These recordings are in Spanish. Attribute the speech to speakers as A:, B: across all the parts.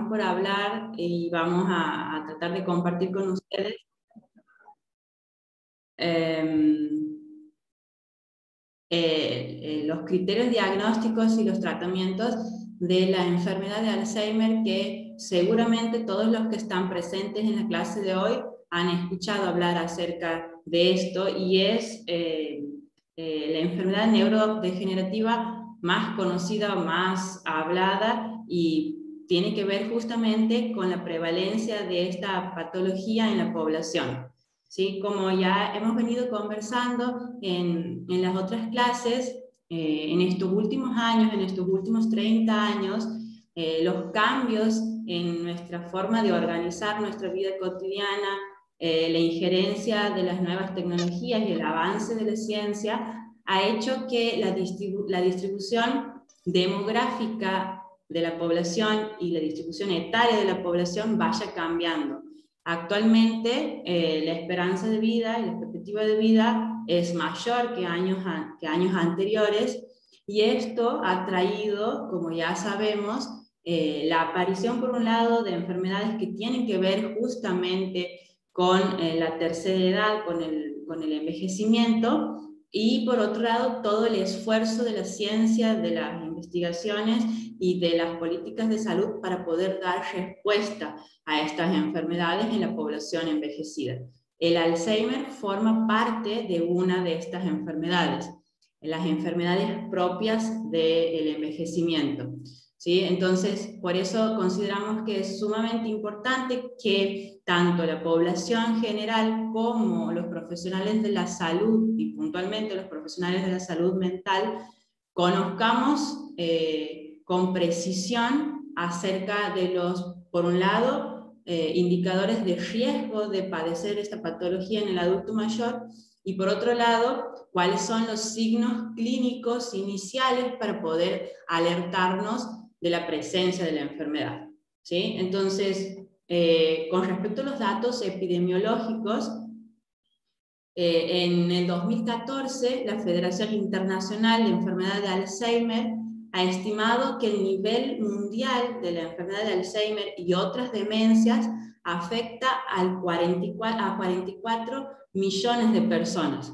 A: por hablar y vamos a tratar de compartir con ustedes los criterios diagnósticos y los tratamientos de la enfermedad de Alzheimer, que seguramente todos los que están presentes en la clase de hoy han escuchado hablar acerca de esto, y es la enfermedad neurodegenerativa más conocida, más hablada, y tiene que ver justamente con la prevalencia de esta patología en la población. ¿Sí? Como ya hemos venido conversando en las otras clases, en estos últimos años, en estos últimos 30 años, los cambios en nuestra forma de organizar nuestra vida cotidiana, la injerencia de las nuevas tecnologías y el avance de la ciencia ha hecho que la distribución demográfica de la población y la distribución etaria de la población vaya cambiando. Actualmente la esperanza de vida y la expectativa de vida es mayor que años anteriores, y esto ha traído, como ya sabemos, la aparición por un lado de enfermedades que tienen que ver justamente con la tercera edad, con el envejecimiento, y por otro lado todo el esfuerzo de la ciencia, de las investigaciones y de las políticas de salud para poder dar respuesta a estas enfermedades en la población envejecida. El Alzheimer forma parte de una de estas enfermedades, las enfermedades propias del envejecimiento. ¿Sí? Entonces, por eso consideramos que es sumamente importante que tanto la población general como los profesionales de la salud, y puntualmente los profesionales de la salud mental, conozcamos con precisión acerca de los, por un lado, indicadores de riesgo de padecer esta patología en el adulto mayor, y por otro lado, cuáles son los signos clínicos iniciales para poder alertarnos de la presencia de la enfermedad. ¿Sí? Entonces, con respecto a los datos epidemiológicos, en el 2014, la Federación Internacional de Enfermedad de Alzheimer ha estimado que el nivel mundial de la enfermedad de Alzheimer y otras demencias afecta a 44 millones de personas.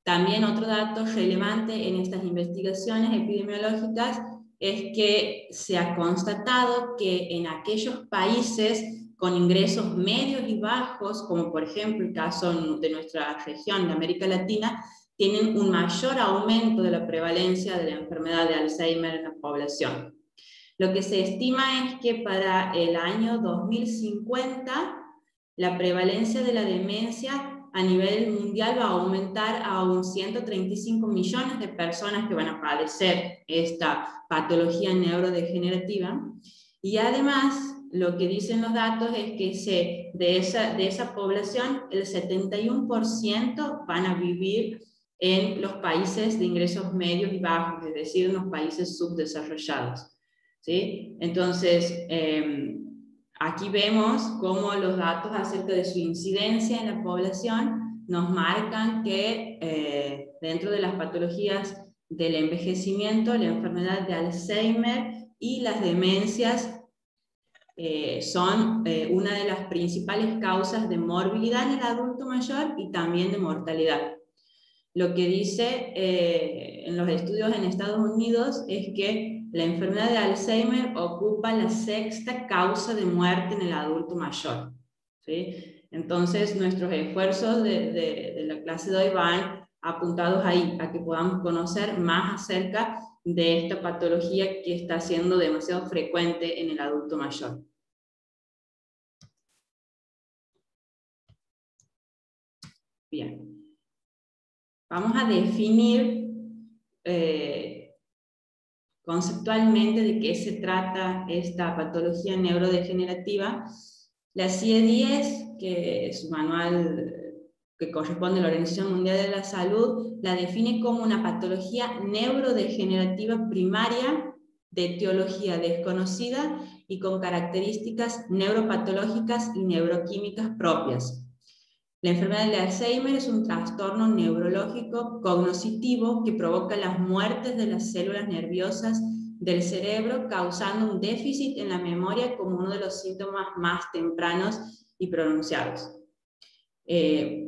A: También otro dato relevante en estas investigaciones epidemiológicas es que se ha constatado que en aquellos países con ingresos medios y bajos, como por ejemplo el caso de nuestra región de América Latina, tienen un mayor aumento de la prevalencia de la enfermedad de Alzheimer en la población. Lo que se estima es que para el año 2050 la prevalencia de la demencia a nivel mundial va a aumentar a unos 135 millones de personas que van a padecer esta patología neurodegenerativa. Y además, lo que dicen los datos es que de esa población, el 71% van a vivir en los países de ingresos medios y bajos, es decir, en los países subdesarrollados. ¿Sí? Entonces, aquí vemos cómo los datos acerca de su incidencia en la población nos marcan que dentro de las patologías del envejecimiento, la enfermedad de Alzheimer y las demencias son una de las principales causas de morbilidad en el adulto mayor y también de mortalidad. Lo que dice en los estudios en Estados Unidos es que la enfermedad de Alzheimer ocupa la 6ª causa de muerte en el adulto mayor. ¿Sí? Entonces, nuestros esfuerzos de la clase de hoy van apuntados ahí, a que podamos conocer más acerca de esta patología que está siendo demasiado frecuente en el adulto mayor. Bien. Vamos a definir conceptualmente de qué se trata esta patología neurodegenerativa. La CIE-10, que es un manual que corresponde a la Organización Mundial de la Salud, la define como una patología neurodegenerativa primaria de etiología desconocida y con características neuropatológicas y neuroquímicas propias. La enfermedad de Alzheimer es un trastorno neurológico cognoscitivo que provoca las muertes de las células nerviosas del cerebro, causando un déficit en la memoria como uno de los síntomas más tempranos y pronunciados.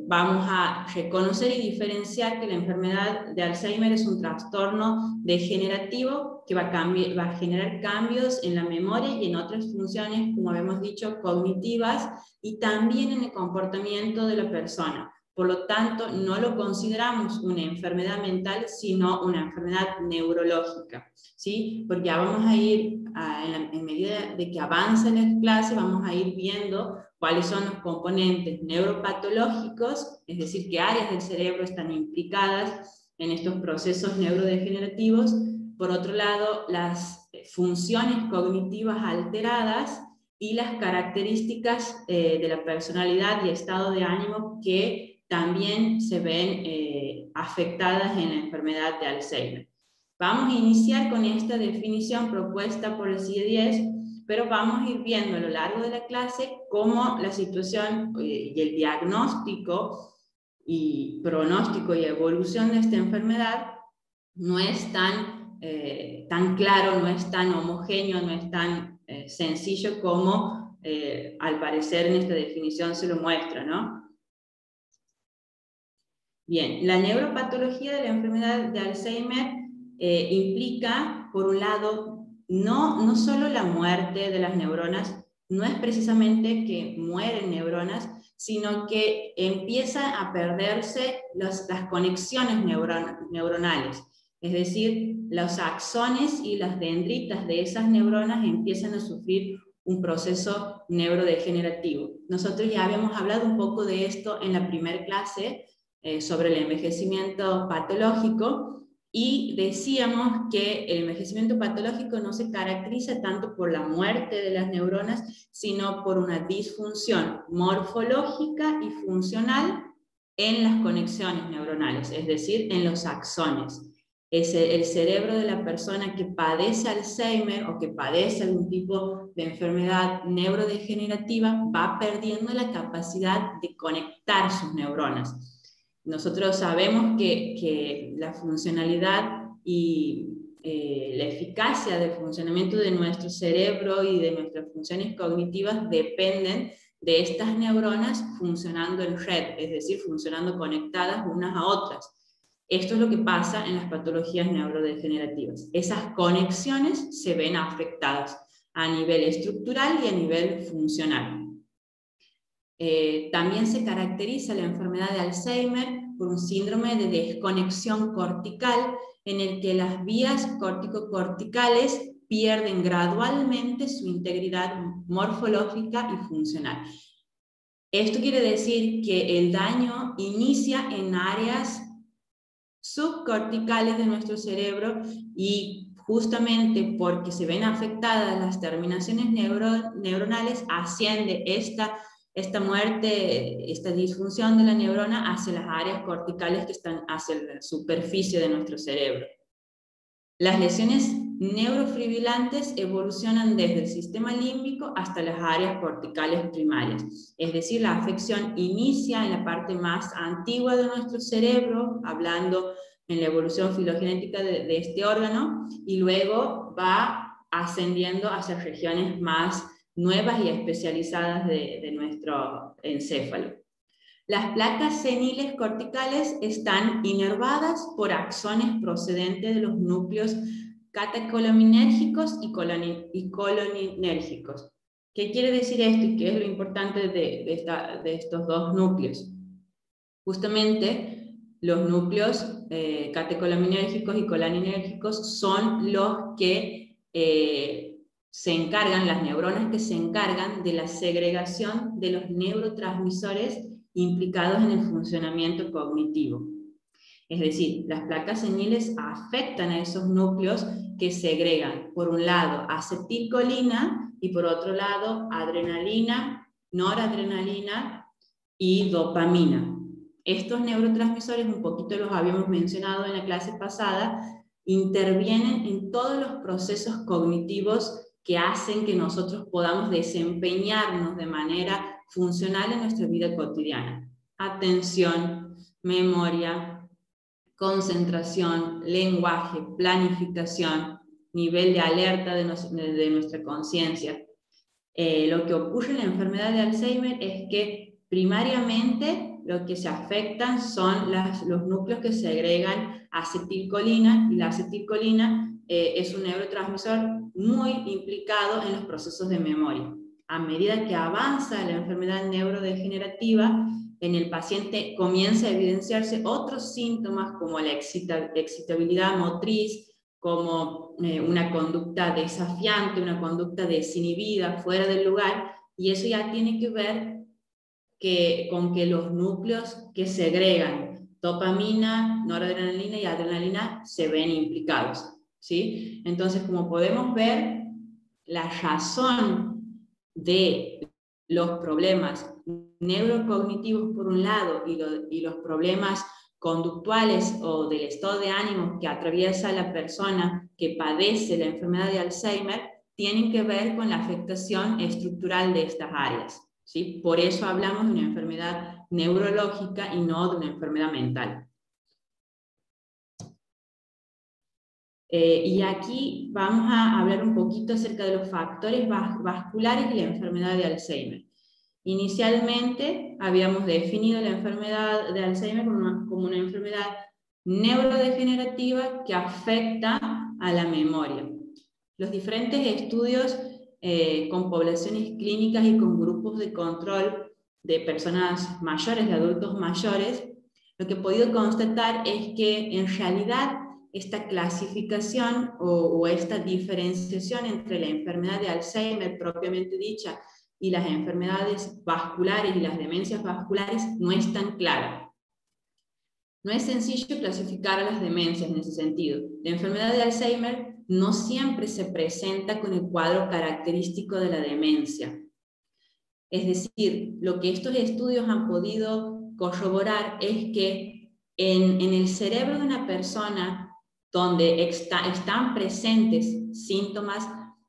A: Vamos a reconocer y diferenciar que la enfermedad de Alzheimer es un trastorno degenerativo que va a generar cambios en la memoria y en otras funciones, como habíamos dicho, cognitivas, y también en el comportamiento de la persona. Por lo tanto, no lo consideramos una enfermedad mental, sino una enfermedad neurológica, ¿sí? Porque ya vamos a ir, en medida de que avanza la clase, vamos a ir viendo cuáles son los componentes neuropatológicos, es decir, qué áreas del cerebro están implicadas en estos procesos neurodegenerativos. Por otro lado, las funciones cognitivas alteradas y las características de la personalidad y estado de ánimo que también se ven afectadas en la enfermedad de Alzheimer. Vamos a iniciar con esta definición propuesta por el CIE-10, pero vamos a ir viendo a lo largo de la clase cómo la situación y el diagnóstico y pronóstico y evolución de esta enfermedad no es tan claro, no es tan homogéneo, no es tan sencillo como al parecer en esta definición se lo muestra, ¿no? Bien, la neuropatología de la enfermedad de Alzheimer implica, por un lado, no solo la muerte de las neuronas, no es precisamente que mueren neuronas, sino que empiezan a perderse las conexiones neuronales. Es decir, los axones y las dendritas de esas neuronas empiezan a sufrir un proceso neurodegenerativo. Nosotros ya habíamos hablado un poco de esto en la primera clase, sobre el envejecimiento patológico, y decíamos que el envejecimiento patológico no se caracteriza tanto por la muerte de las neuronas, sino por una disfunción morfológica y funcional en las conexiones neuronales, es decir, en los axones. El cerebro de la persona que padece Alzheimer o que padece algún tipo de enfermedad neurodegenerativa va perdiendo la capacidad de conectar sus neuronas. Nosotros sabemos que la funcionalidad y la eficacia del funcionamiento de nuestro cerebro y de nuestras funciones cognitivas dependen de estas neuronas funcionando en red, es decir, funcionando conectadas unas a otras. Esto es lo que pasa en las patologías neurodegenerativas. Esas conexiones se ven afectadas a nivel estructural y a nivel funcional. También se caracteriza la enfermedad de Alzheimer por un síndrome de desconexión cortical en el que las vías córtico-corticales pierden gradualmente su integridad morfológica y funcional. Esto quiere decir que el daño inicia en áreas subcorticales de nuestro cerebro y justamente porque se ven afectadas las terminaciones neuronales asciende esta muerte, esta disfunción de la neurona hacia las áreas corticales que están hacia la superficie de nuestro cerebro. Las lesiones neurofibrilantes evolucionan desde el sistema límbico hasta las áreas corticales primarias. Es decir, la afección inicia en la parte más antigua de nuestro cerebro, hablando en la evolución filogenética de este órgano, y luego va ascendiendo hacia regiones más nuevas y especializadas de nuestro encéfalo. Las placas seniles corticales están inervadas por axones procedentes de los núcleos catecolaminérgicos y coloninérgicos. ¿Qué quiere decir esto y qué es lo importante de estos dos núcleos? Justamente los núcleos catecolaminérgicos y coloninérgicos son los que se encargan, las neuronas que se encargan de la segregación de los neurotransmisores implicados en el funcionamiento cognitivo. Es decir, las placas seniles afectan a esos núcleos que segregan, por un lado, acetilcolina y por otro lado, adrenalina, noradrenalina y dopamina. Estos neurotransmisores, un poquito los habíamos mencionado en la clase pasada, intervienen en todos los procesos cognitivos que hacen que nosotros podamos desempeñarnos de manera funcional en nuestra vida cotidiana. Atención, memoria, concentración, lenguaje, planificación, nivel de alerta de nuestra conciencia. Lo que ocurre en la enfermedad de Alzheimer es que primariamente lo que se afectan son los núcleos que segregan acetilcolina, y la acetilcolina es un neurotransmisor muy implicado en los procesos de memoria. A medida que avanza la enfermedad neurodegenerativa, en el paciente comienza a evidenciarse otros síntomas como la excitabilidad motriz, como una conducta desafiante, una conducta desinhibida, fuera del lugar, y eso ya tiene que ver con que los núcleos que segregan dopamina, noradrenalina y adrenalina se ven implicados, ¿sí? Entonces, como podemos ver, la razón de los problemas neurocognitivos por un lado y los problemas conductuales o del estado de ánimo que atraviesa la persona que padece la enfermedad de Alzheimer tienen que ver con la afectación estructural de estas áreas, ¿sí? Por eso hablamos de una enfermedad neurológica y no de una enfermedad mental. Y aquí vamos a hablar un poquito acerca de los factores vasculares y la enfermedad de Alzheimer. Inicialmente habíamos definido la enfermedad de Alzheimer como una enfermedad neurodegenerativa que afecta a la memoria. Los diferentes estudios con poblaciones clínicas y con grupos de control de personas mayores, de adultos mayores, lo que he podido constatar es que en realidad esta clasificación o esta diferenciación entre la enfermedad de Alzheimer propiamente dicha y las enfermedades vasculares y las demencias vasculares no es tan clara. No es sencillo clasificar a las demencias en ese sentido. La enfermedad de Alzheimer no siempre se presenta con el cuadro característico de la demencia. Es decir, lo que estos estudios han podido corroborar es que en el cerebro de una persona donde están presentes síntomas,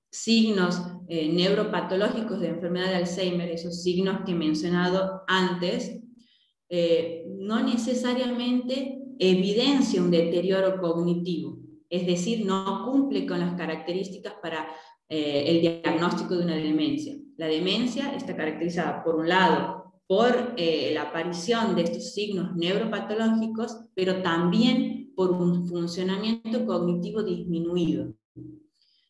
A: signos neuropatológicos de enfermedad de Alzheimer, esos signos que he mencionado antes, no necesariamente evidencia un deterioro cognitivo, es decir, no cumple con las características para el diagnóstico de una demencia. La demencia está caracterizada, por un lado, por la aparición de estos signos neuropatológicos, pero también por un funcionamiento cognitivo disminuido.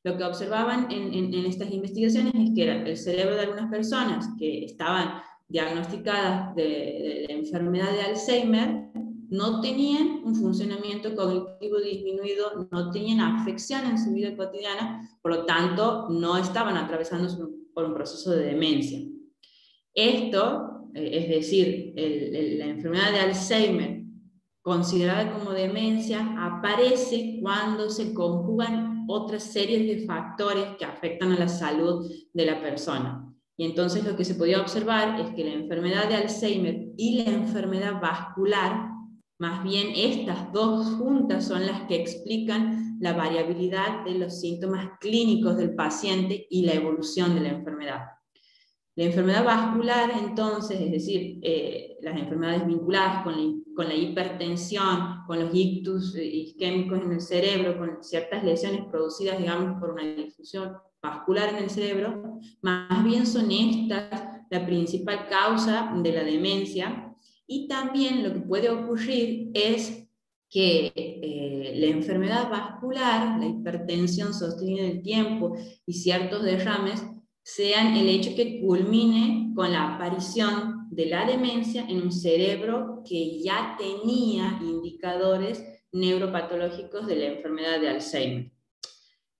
A: Lo que observaban en estas investigaciones es que el cerebro de algunas personas que estaban diagnosticadas de la enfermedad de Alzheimer no tenían un funcionamiento cognitivo disminuido, no tenían afección en su vida cotidiana, por lo tanto no estaban atravesando por un proceso de demencia. Esto, es decir, la enfermedad de Alzheimer considerada como demencia, aparece cuando se conjugan otras series de factores que afectan a la salud de la persona. Y entonces lo que se podía observar es que la enfermedad de Alzheimer y la enfermedad vascular, más bien estas dos juntas son las que explican la variabilidad de los síntomas clínicos del paciente y la evolución de la enfermedad. La enfermedad vascular, entonces, es decir, las enfermedades vinculadas con la hipertensión, con los ictus isquémicos en el cerebro, con ciertas lesiones producidas, digamos, por una difusión vascular en el cerebro, más bien son estas la principal causa de la demencia. Y también lo que puede ocurrir es que la enfermedad vascular, la hipertensión sostenida en el tiempo y ciertos derrames, sean el hecho que culmine con la aparición de la demencia en un cerebro que ya tenía indicadores neuropatológicos de la enfermedad de Alzheimer.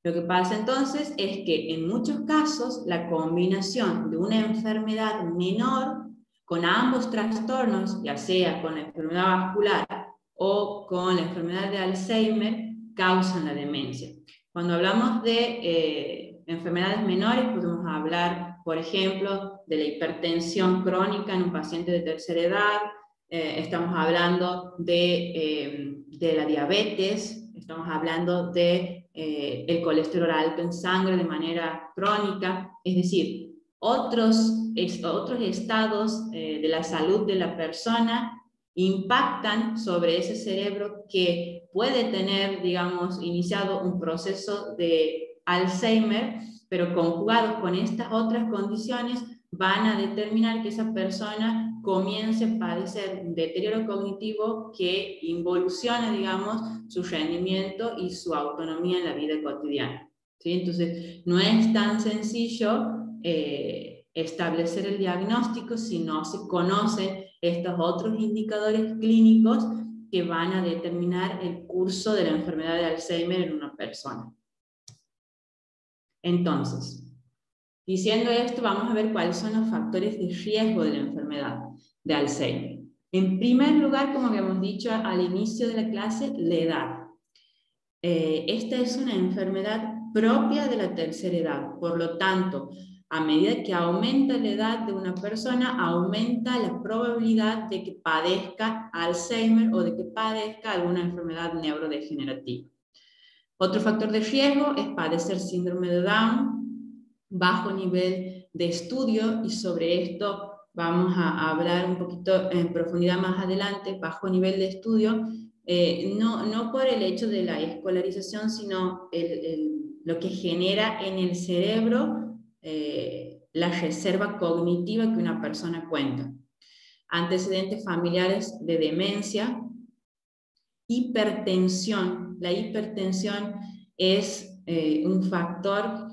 A: Lo que pasa entonces es que en muchos casos la combinación de una enfermedad menor con ambos trastornos, ya sea con la enfermedad vascular o con la enfermedad de Alzheimer, causan la demencia. Cuando hablamos de enfermedades menores, podemos hablar, por ejemplo, de la hipertensión crónica en un paciente de tercera edad, estamos hablando de la diabetes, estamos hablando de el colesterol alto en sangre de manera crónica, es decir, otros estados de la salud de la persona impactan sobre ese cerebro que puede tener, digamos, iniciado un proceso de Alzheimer, pero conjugados con estas otras condiciones, van a determinar que esa persona comience a padecer un deterioro cognitivo que involuciona, digamos, su rendimiento y su autonomía en la vida cotidiana. ¿Sí? Entonces, no es tan sencillo establecer el diagnóstico si no se conocen estos otros indicadores clínicos que van a determinar el curso de la enfermedad de Alzheimer en una persona. Entonces, diciendo esto, vamos a ver cuáles son los factores de riesgo de la enfermedad de Alzheimer. En primer lugar, como habíamos dicho al inicio de la clase, la edad. Esta es una enfermedad propia de la tercera edad, por lo tanto, a medida que aumenta la edad de una persona, aumenta la probabilidad de que padezca Alzheimer o de que padezca alguna enfermedad neurodegenerativa. Otro factor de riesgo es padecer síndrome de Down, bajo nivel de estudio, y sobre esto vamos a hablar un poquito en profundidad más adelante. Bajo nivel de estudio, no por el hecho de la escolarización, sino lo que genera en el cerebro la reserva cognitiva que una persona cuenta. Antecedentes familiares de demencia, hipertensión. La hipertensión es un factor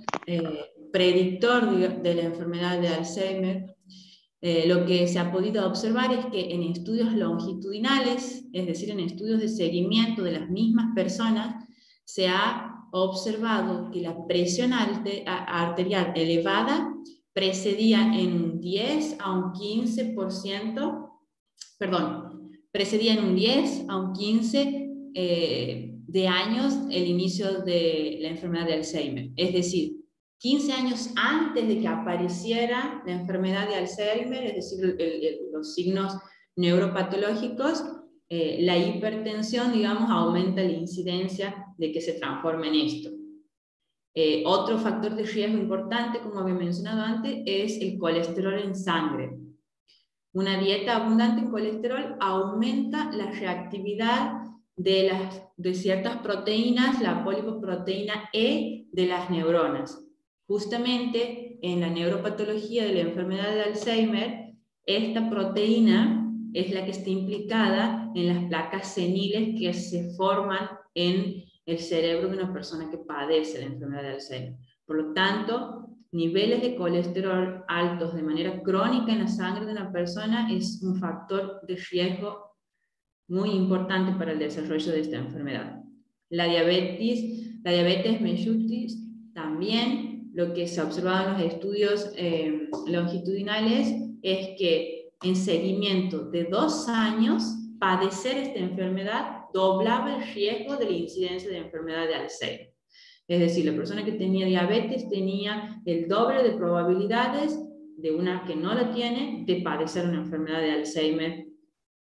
A: predictor de la enfermedad de Alzheimer. Lo que se ha podido observar es que en estudios longitudinales, es decir, en estudios de seguimiento de las mismas personas, se ha observado que la presión arterial elevada precedía en un 10 a un 15%, precedía en un 10 a un 15 de años el inicio de la enfermedad de Alzheimer. Es decir, 15 años antes de que apareciera la enfermedad de Alzheimer, es decir, los signos neuropatológicos, la hipertensión, digamos, aumenta la incidencia de que se transforme en esto. Otro factor de riesgo importante, como había mencionado antes, es el colesterol en sangre. Una dieta abundante en colesterol aumenta la reactividad de ciertas proteínas, la polipoproteína E de las neuronas. Justamente en la neuropatología de la enfermedad de Alzheimer, esta proteína es la que está implicada en las placas seniles que se forman en el cerebro de una persona que padece la enfermedad de Alzheimer. Por lo tanto, niveles de colesterol altos de manera crónica en la sangre de una persona es un factor de riesgo muy importante para el desarrollo de esta enfermedad. La diabetes mellitus también. Lo que se ha observado en los estudios longitudinales es que en seguimiento de 2 años, padecer esta enfermedad doblaba el riesgo de la incidencia de enfermedad de Alzheimer. Es decir, la persona que tenía diabetes tenía el doble de probabilidades de una que no la tiene de padecer una enfermedad de Alzheimer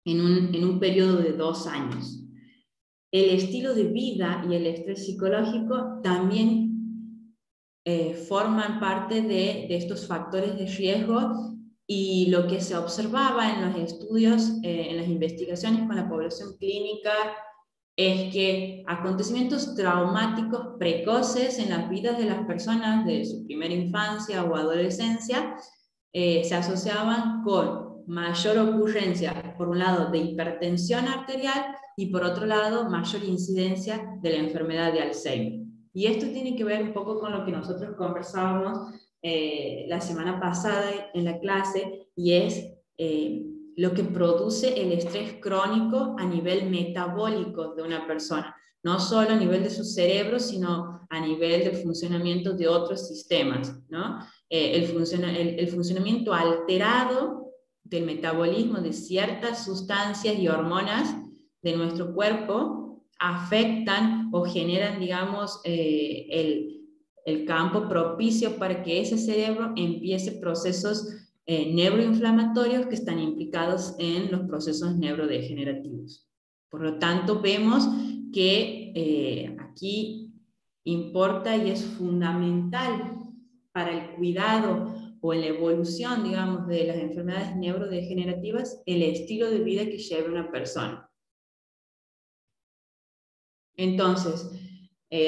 A: en un periodo de 2 años. El estilo de vida y el estrés psicológico también forman parte de estos factores de riesgo, y lo que se observaba en los estudios, en las investigaciones con la población clínica, es que acontecimientos traumáticos precoces en las vidas de las personas de su primera infancia o adolescencia se asociaban con mayor ocurrencia, por un lado, de hipertensión arterial y por otro lado, mayor incidencia de la enfermedad de Alzheimer. Y esto tiene que ver un poco con lo que nosotros conversábamos la semana pasada en la clase, y es lo que produce el estrés crónico a nivel metabólico de una persona, no solo a nivel de su cerebro, sino a nivel del funcionamiento de otros sistemas, ¿no? El funcionamiento alterado del metabolismo de ciertas sustancias y hormonas de nuestro cuerpo afectan o generan, digamos, el campo propicio para que ese cerebro empiece procesos neuroinflamatorios que están implicados en los procesos neurodegenerativos. Por lo tanto, vemos que aquí importa y es fundamental para el cuidado o en la evolución, digamos, de las enfermedades neurodegenerativas, el estilo de vida que lleva una persona. Entonces,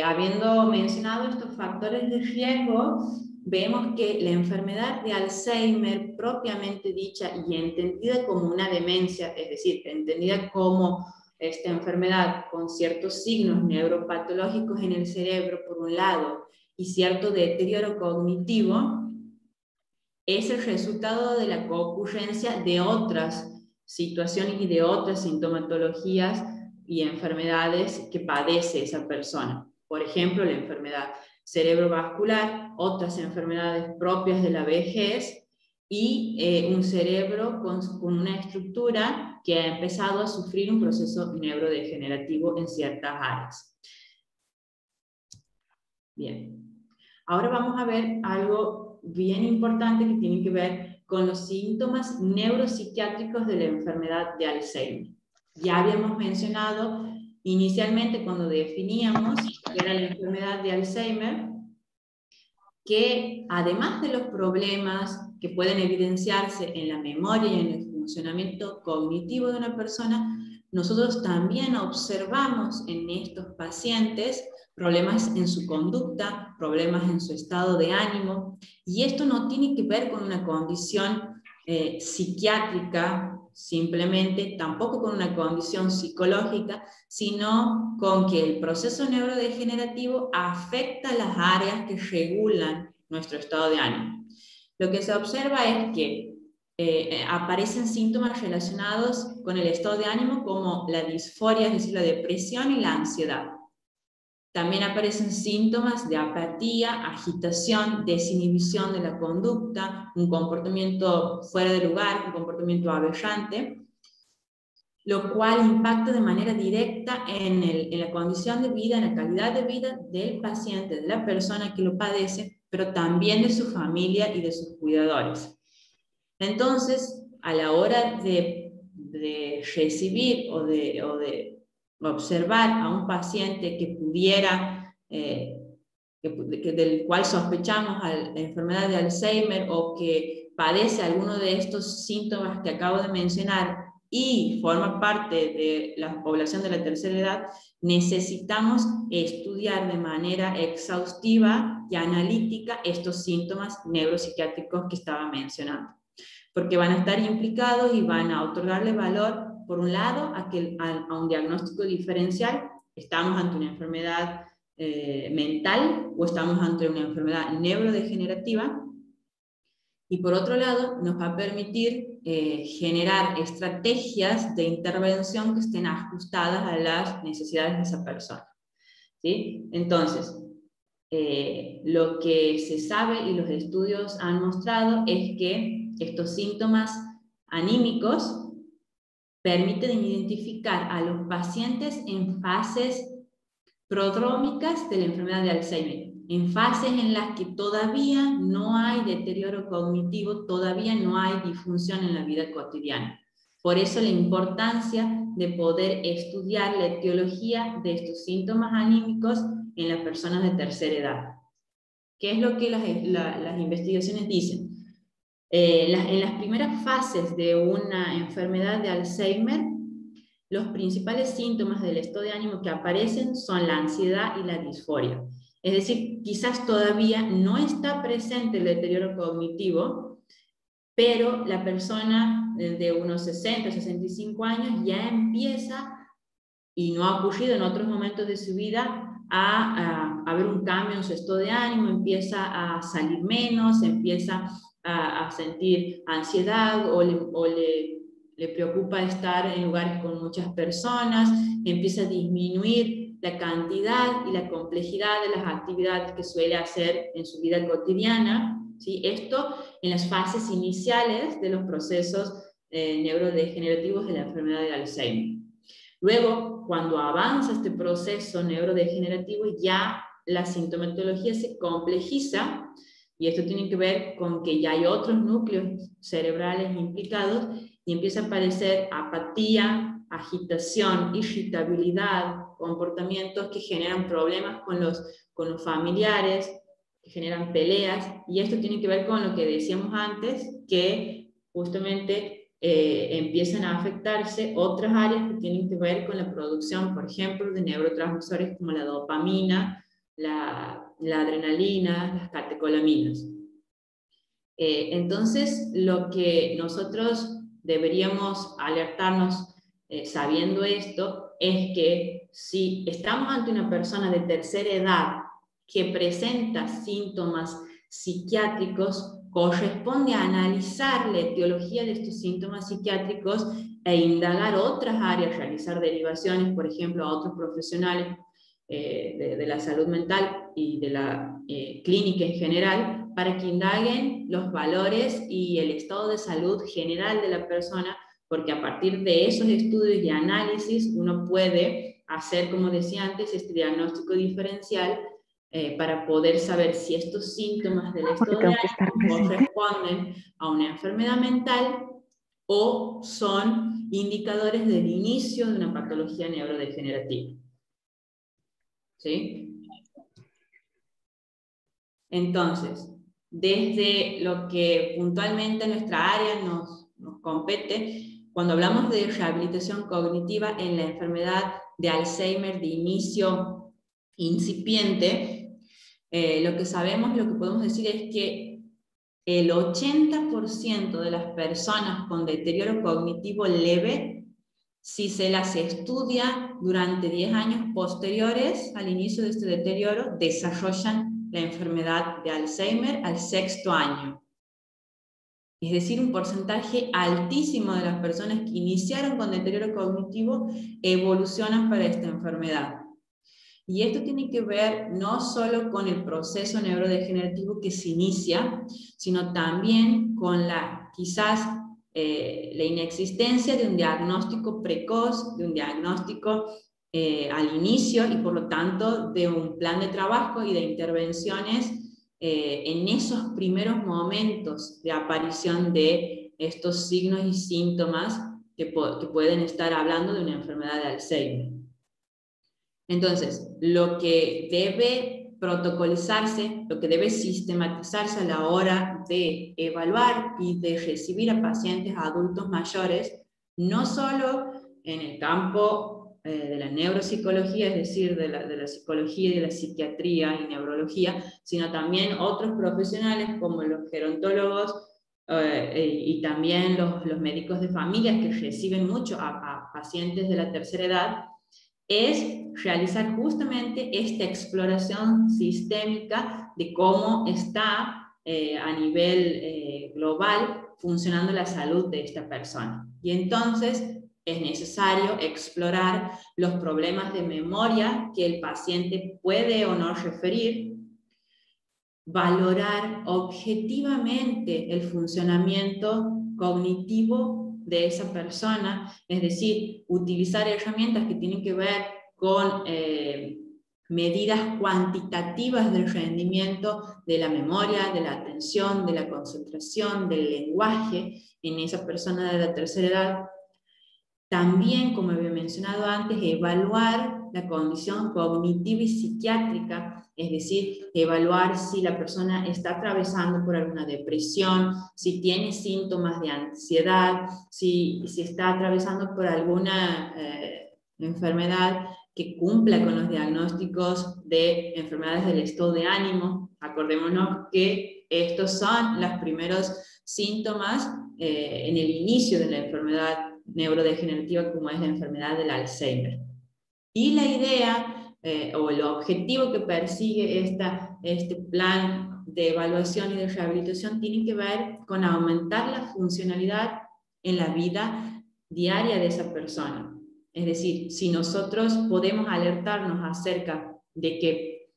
A: habiendo mencionado estos factores de riesgo, vemos que la enfermedad de Alzheimer propiamente dicha y entendida como una demencia, es decir, entendida como esta enfermedad con ciertos signos neuropatológicos en el cerebro por un lado y cierto deterioro cognitivo, es el resultado de la concurrencia de otras situaciones y de otras sintomatologías y enfermedades que padece esa persona. Por ejemplo, la enfermedad cerebrovascular, otras enfermedades propias de la vejez y un cerebro con una estructura que ha empezado a sufrir un proceso neurodegenerativo en ciertas áreas. Bien, ahora vamos a ver algo bien importante que tiene que ver con los síntomas neuropsiquiátricos de la enfermedad de Alzheimer. Ya habíamos mencionado inicialmente cuando definíamos qué era la enfermedad de Alzheimer, que además de los problemas que pueden evidenciarse en la memoria y en el funcionamiento cognitivo de una persona, nosotros también observamos en estos pacientes problemas en su conducta, problemas en su estado de ánimo, y esto no tiene que ver con una condición psiquiátrica simplemente, tampoco con una condición psicológica, sino con que el proceso neurodegenerativo afecta las áreas que regulan nuestro estado de ánimo. Lo que se observa es que aparecen síntomas relacionados con el estado de ánimo como la disforia, es decir, la depresión y la ansiedad. También aparecen síntomas de apatía, agitación, desinhibición de la conducta, un comportamiento fuera de lugar, un comportamiento aberrante, lo cual impacta de manera directa en la condición de vida, en la calidad de vida del paciente, de la persona que lo padece, pero también de su familia y de sus cuidadores. Entonces, a la hora de recibir o de observar a un paciente que pudiera, del cual sospechamos la enfermedad de Alzheimer o que padece alguno de estos síntomas que acabo de mencionar y forma parte de la población de la tercera edad, necesitamos estudiar de manera exhaustiva y analítica estos síntomas neuropsiquiátricos que estaba mencionando, porque van a estar implicados y van a otorgarle valor, por un lado, a un diagnóstico diferencial. Estamos ante una enfermedad mental o estamos ante una enfermedad neurodegenerativa, y por otro lado nos va a permitir generar estrategias de intervención que estén ajustadas a las necesidades de esa persona, ¿sí? Entonces, lo que se sabe y los estudios han mostrado es que estos síntomas anímicos permiten identificar a los pacientes en fases prodrómicas de la enfermedad de Alzheimer, en fases en las que todavía no hay deterioro cognitivo, todavía no hay disfunción en la vida cotidiana. Por eso la importancia de poder estudiar la etiología de estos síntomas anímicos en las personas de tercera edad. ¿Qué es lo que las investigaciones dicen? En las primeras fases de una enfermedad de Alzheimer, los principales síntomas del estado de ánimo que aparecen son la ansiedad y la disforia. Es decir, quizás todavía no está presente el deterioro cognitivo, pero la persona de unos 60, 65 años ya empieza, y no ha ocurrido en otros momentos de su vida, a haber un cambio en su estado de ánimo, empieza a salir menos, empieza a sentir ansiedad o le preocupa estar en lugares con muchas personas, empieza a disminuir la cantidad y la complejidad de las actividades que suele hacer en su vida cotidiana, ¿sí? Esto en las fases iniciales de los procesos neurodegenerativos de la enfermedad de Alzheimer. Luego, cuando avanza este proceso neurodegenerativo, ya la sintomatología se complejiza, y esto tiene que ver con que ya hay otros núcleos cerebrales implicados, y empieza a aparecer apatía, agitación, irritabilidad, comportamientos que generan problemas con los familiares, generan peleas, y esto tiene que ver con lo que decíamos antes, que justamente empiezan a afectarse otras áreas que tienen que ver con la producción, por ejemplo, de neurotransmisores como la dopamina, la adrenalina, las catecolaminas. Entonces, lo que nosotros deberíamos alertarnos sabiendo esto es que si estamos ante una persona de tercera edad que presenta síntomas psiquiátricos, corresponde a analizar la etiología de estos síntomas psiquiátricos e indagar otras áreas, realizar derivaciones, por ejemplo, a otros profesionales de la salud mental y de la clínica en general, para que indaguen los valores y el estado de salud general de la persona, porque a partir de esos estudios y análisis uno puede hacer, como decía antes, este diagnóstico diferencial para poder saber si estos síntomas del estado de ánimo corresponden a una enfermedad mental o son indicadores del inicio de una patología neurodegenerativa. ¿Sí? Entonces, desde lo que puntualmente nuestra área nos compete, cuando hablamos de rehabilitación cognitiva en la enfermedad de Alzheimer de inicio incipiente, lo que sabemos, lo que podemos decir es que el 80% de las personas con deterioro cognitivo leve, si se las estudia durante 10 años posteriores al inicio de este deterioro, desarrollan la enfermedad de Alzheimer al 6º año. Es decir, un porcentaje altísimo de las personas que iniciaron con deterioro cognitivo evolucionan para esta enfermedad. Y esto tiene que ver no solo con el proceso neurodegenerativo que se inicia, sino también con quizás la inexistencia de un diagnóstico precoz, de un diagnóstico al inicio y por lo tanto de un plan de trabajo y de intervenciones en esos primeros momentos de aparición de estos signos y síntomas que pueden estar hablando de una enfermedad de Alzheimer. Entonces, lo que debe protocolizarse, lo que debe sistematizarse a la hora de evaluar y de recibir a pacientes adultos mayores, no solo en el campo de la neuropsicología, es decir, de la psicología y de la psiquiatría y neurología, sino también otros profesionales como los gerontólogos y también los médicos de familia que reciben mucho a pacientes de la tercera edad, es realizar justamente esta exploración sistémica de cómo está a nivel global funcionando la salud de esta persona. Y entonces es necesario explorar los problemas de memoria que el paciente puede o no referir, valorar objetivamente el funcionamiento cognitivo de esa persona, es decir, utilizar herramientas que tienen que ver con medidas cuantitativas del rendimiento de la memoria, de la atención, de la concentración, del lenguaje en esa persona de la tercera edad. También, como había mencionado antes, evaluar la condición cognitiva y psiquiátrica, es decir, evaluar si la persona está atravesando por alguna depresión, si tiene síntomas de ansiedad, si está atravesando por alguna enfermedad que cumpla con los diagnósticos de enfermedades del estado de ánimo. Acordémonos que estos son los primeros síntomas en el inicio de la enfermedad neurodegenerativa como es la enfermedad del Alzheimer. Y la idea o el objetivo que persigue este plan de evaluación y de rehabilitación tiene que ver con aumentar la funcionalidad en la vida diaria de esa persona. Es decir, si nosotros podemos alertarnos acerca de que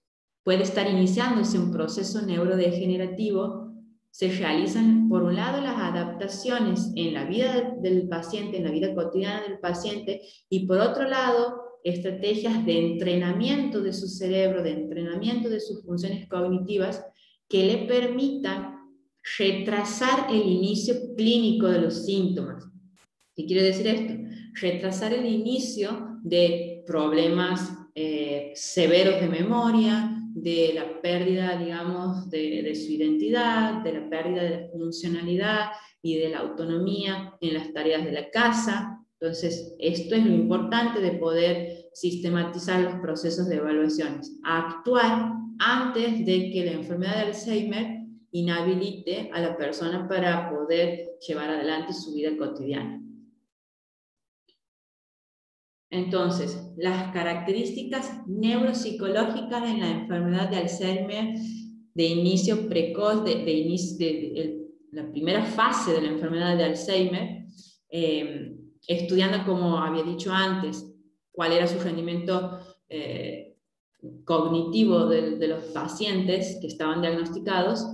A: puede estar iniciándose un proceso neurodegenerativo, se realizan, por un lado, las adaptaciones en la vida del paciente, en la vida cotidiana del paciente, y por otro lado, estrategias de entrenamiento de su cerebro, de entrenamiento de sus funciones cognitivas, que le permitan retrasar el inicio clínico de los síntomas. ¿Qué quiere decir esto? Retrasar el inicio de problemas severos de memoria, de la pérdida, digamos, de su identidad, de la pérdida de la funcionalidad y de la autonomía en las tareas de la casa. Entonces, esto es lo importante de poder sistematizar los procesos de evaluaciones. Actuar antes de que la enfermedad de Alzheimer inhabilite a la persona para poder llevar adelante su vida cotidiana. Entonces, las características neuropsicológicas en la enfermedad de Alzheimer de inicio precoz, la primera fase de la enfermedad de Alzheimer, estudiando, como había dicho antes, cuál era su rendimiento cognitivo de los pacientes que estaban diagnosticados,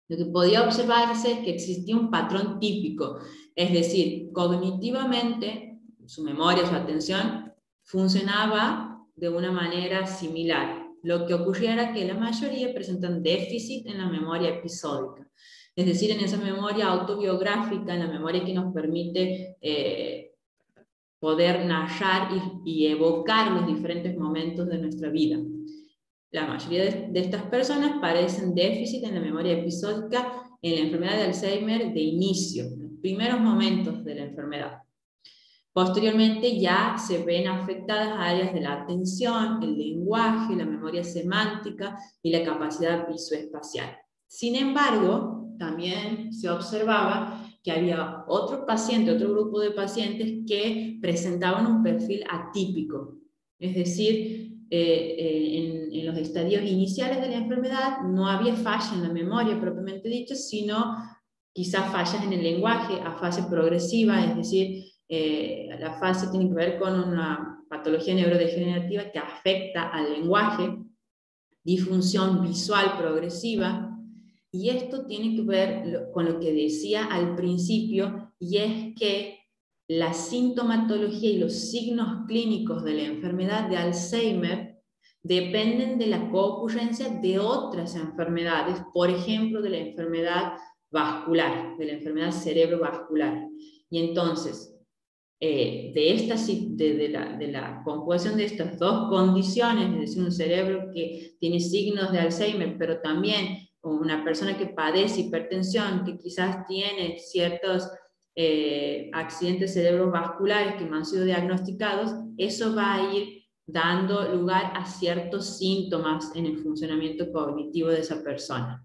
A: lo que podía observarse es que existía un patrón típico, es decir, cognitivamente, su memoria, su atención, funcionaba de una manera similar. Lo que ocurría era que la mayoría presentan déficit en la memoria episódica, es decir, en esa memoria autobiográfica, en la memoria que nos permite poder narrar y evocar los diferentes momentos de nuestra vida. La mayoría de estas personas padecen déficit en la memoria episódica en la enfermedad de Alzheimer de inicio, en los primeros momentos de la enfermedad. Posteriormente ya se ven afectadas áreas de la atención, el lenguaje, la memoria semántica y la capacidad visoespacial. Sin embargo, también se observaba que había otro grupo de pacientes que presentaban un perfil atípico, es decir, en los estadios iniciales de la enfermedad no había falla en la memoria propiamente dicho, sino quizás fallas en el lenguaje a fase progresiva, es decir, la fase tiene que ver con una patología neurodegenerativa que afecta al lenguaje, disfunción visual progresiva, y esto tiene que ver con lo que decía al principio, y es que la sintomatología y los signos clínicos de la enfermedad de Alzheimer dependen de la coocurrencia de otras enfermedades, por ejemplo, de la enfermedad vascular, de la enfermedad cerebrovascular. Y entonces, de la conjugación de estas dos condiciones, es decir, un cerebro que tiene signos de Alzheimer, pero también una persona que padece hipertensión, que quizás tiene ciertos accidentes cerebrovasculares que no han sido diagnosticados, eso va a ir dando lugar a ciertos síntomas en el funcionamiento cognitivo de esa persona.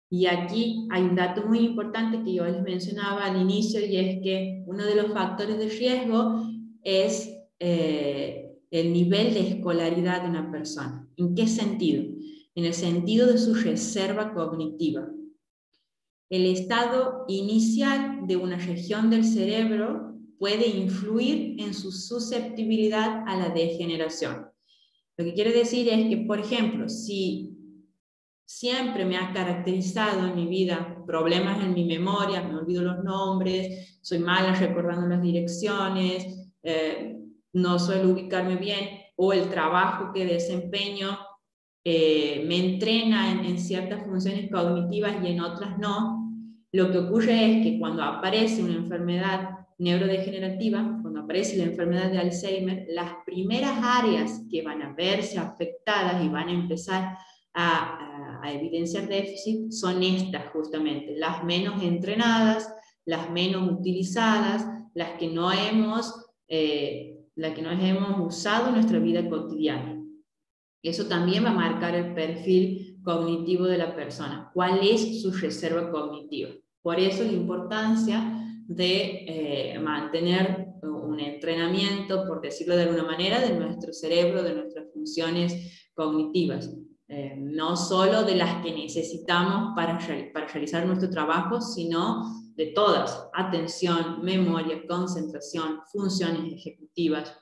A: Y aquí hay un dato muy importante que yo les mencionaba al inicio, y es que uno de los factores de riesgo es el nivel de escolaridad de una persona. ¿En qué sentido? En el sentido de su reserva cognitiva. El estado inicial de una región del cerebro puede influir en su susceptibilidad a la degeneración. Lo que quiere decir es que, por ejemplo, si siempre me ha caracterizado en mi vida problemas en mi memoria, me olvido los nombres, soy mala recordando las direcciones, no suelo ubicarme bien, o el trabajo que desempeño me entrena en ciertas funciones cognitivas y en otras no. Lo que ocurre es que cuando aparece una enfermedad neurodegenerativa, cuando aparece la enfermedad de Alzheimer, las primeras áreas que van a verse afectadas y van a empezar a evidenciar déficit son estas justamente, las menos entrenadas, las menos utilizadas, las que no hemos usado en nuestra vida cotidiana. Eso también va a marcar el perfil cognitivo de la persona. ¿Cuál es su reserva cognitiva? Por eso la importancia de mantener un entrenamiento, por decirlo de alguna manera, de nuestro cerebro, de nuestras funciones cognitivas. No solo de las que necesitamos para realizar nuestro trabajo, sino de todas: atención, memoria, concentración, funciones ejecutivas.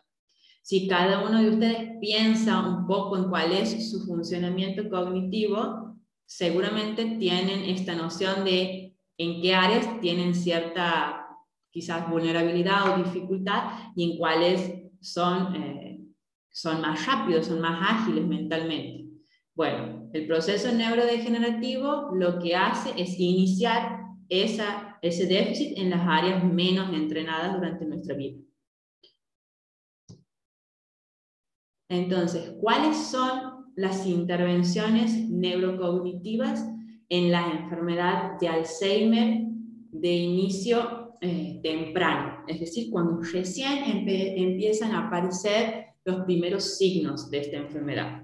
A: Si cada uno de ustedes piensa un poco en cuál es su funcionamiento cognitivo, seguramente tienen esta noción de en qué áreas tienen cierta quizás vulnerabilidad o dificultad y en cuáles son más rápidos, son más ágiles mentalmente. Bueno, el proceso neurodegenerativo lo que hace es iniciar ese déficit en las áreas menos entrenadas durante nuestra vida. Entonces, ¿cuáles son las intervenciones neurocognitivas en la enfermedad de Alzheimer de inicio temprano, es decir, cuando recién empiezan a aparecer los primeros signos de esta enfermedad.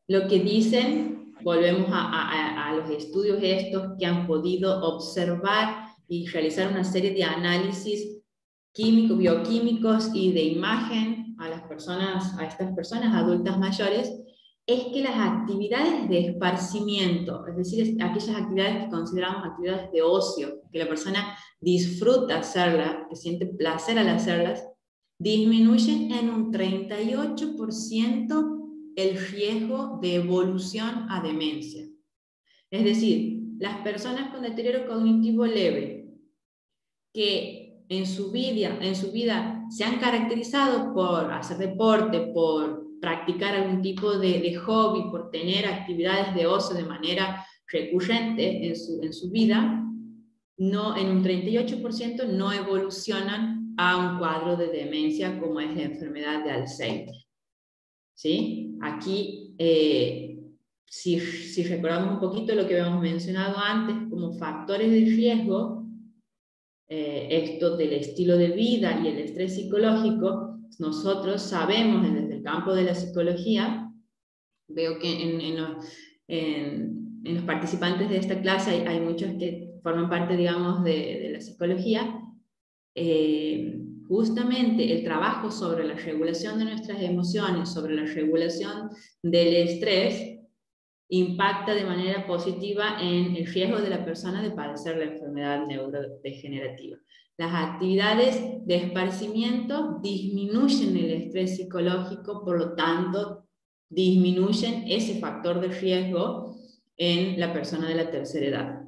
A: Lo que dicen, volvemos a los estudios estos que han podido observar y realizar una serie de análisis químicos, bioquímicos y de imagen a estas personas adultas mayores, es que las actividades de esparcimiento, es decir, aquellas actividades que consideramos actividades de ocio, que la persona disfruta hacerlas, que siente placer al hacerlas, disminuyen en un 38% el riesgo de evolución a demencia. Es decir, las personas con deterioro cognitivo leve, que en su vida se han caracterizado por hacer deporte, por practicar algún tipo de hobby, por tener actividades de ocio de manera recurrente en su vida, no, en un 38% no evolucionan a un cuadro de demencia como es la enfermedad de Alzheimer. ¿Sí? Aquí, si recordamos un poquito lo que habíamos mencionado antes como factores de riesgo, esto del estilo de vida y el estrés psicológico, nosotros sabemos desde el campo de la psicología, veo que en los participantes de esta clase hay muchos que forman parte, digamos, de la psicología. Justamente el trabajo sobre la regulación de nuestras emociones, sobre la regulación del estrés, impacta de manera positiva en el riesgo de la persona de padecer la enfermedad neurodegenerativa. Las actividades de esparcimiento disminuyen el estrés psicológico, por lo tanto, disminuyen ese factor de riesgo en la persona de la tercera edad.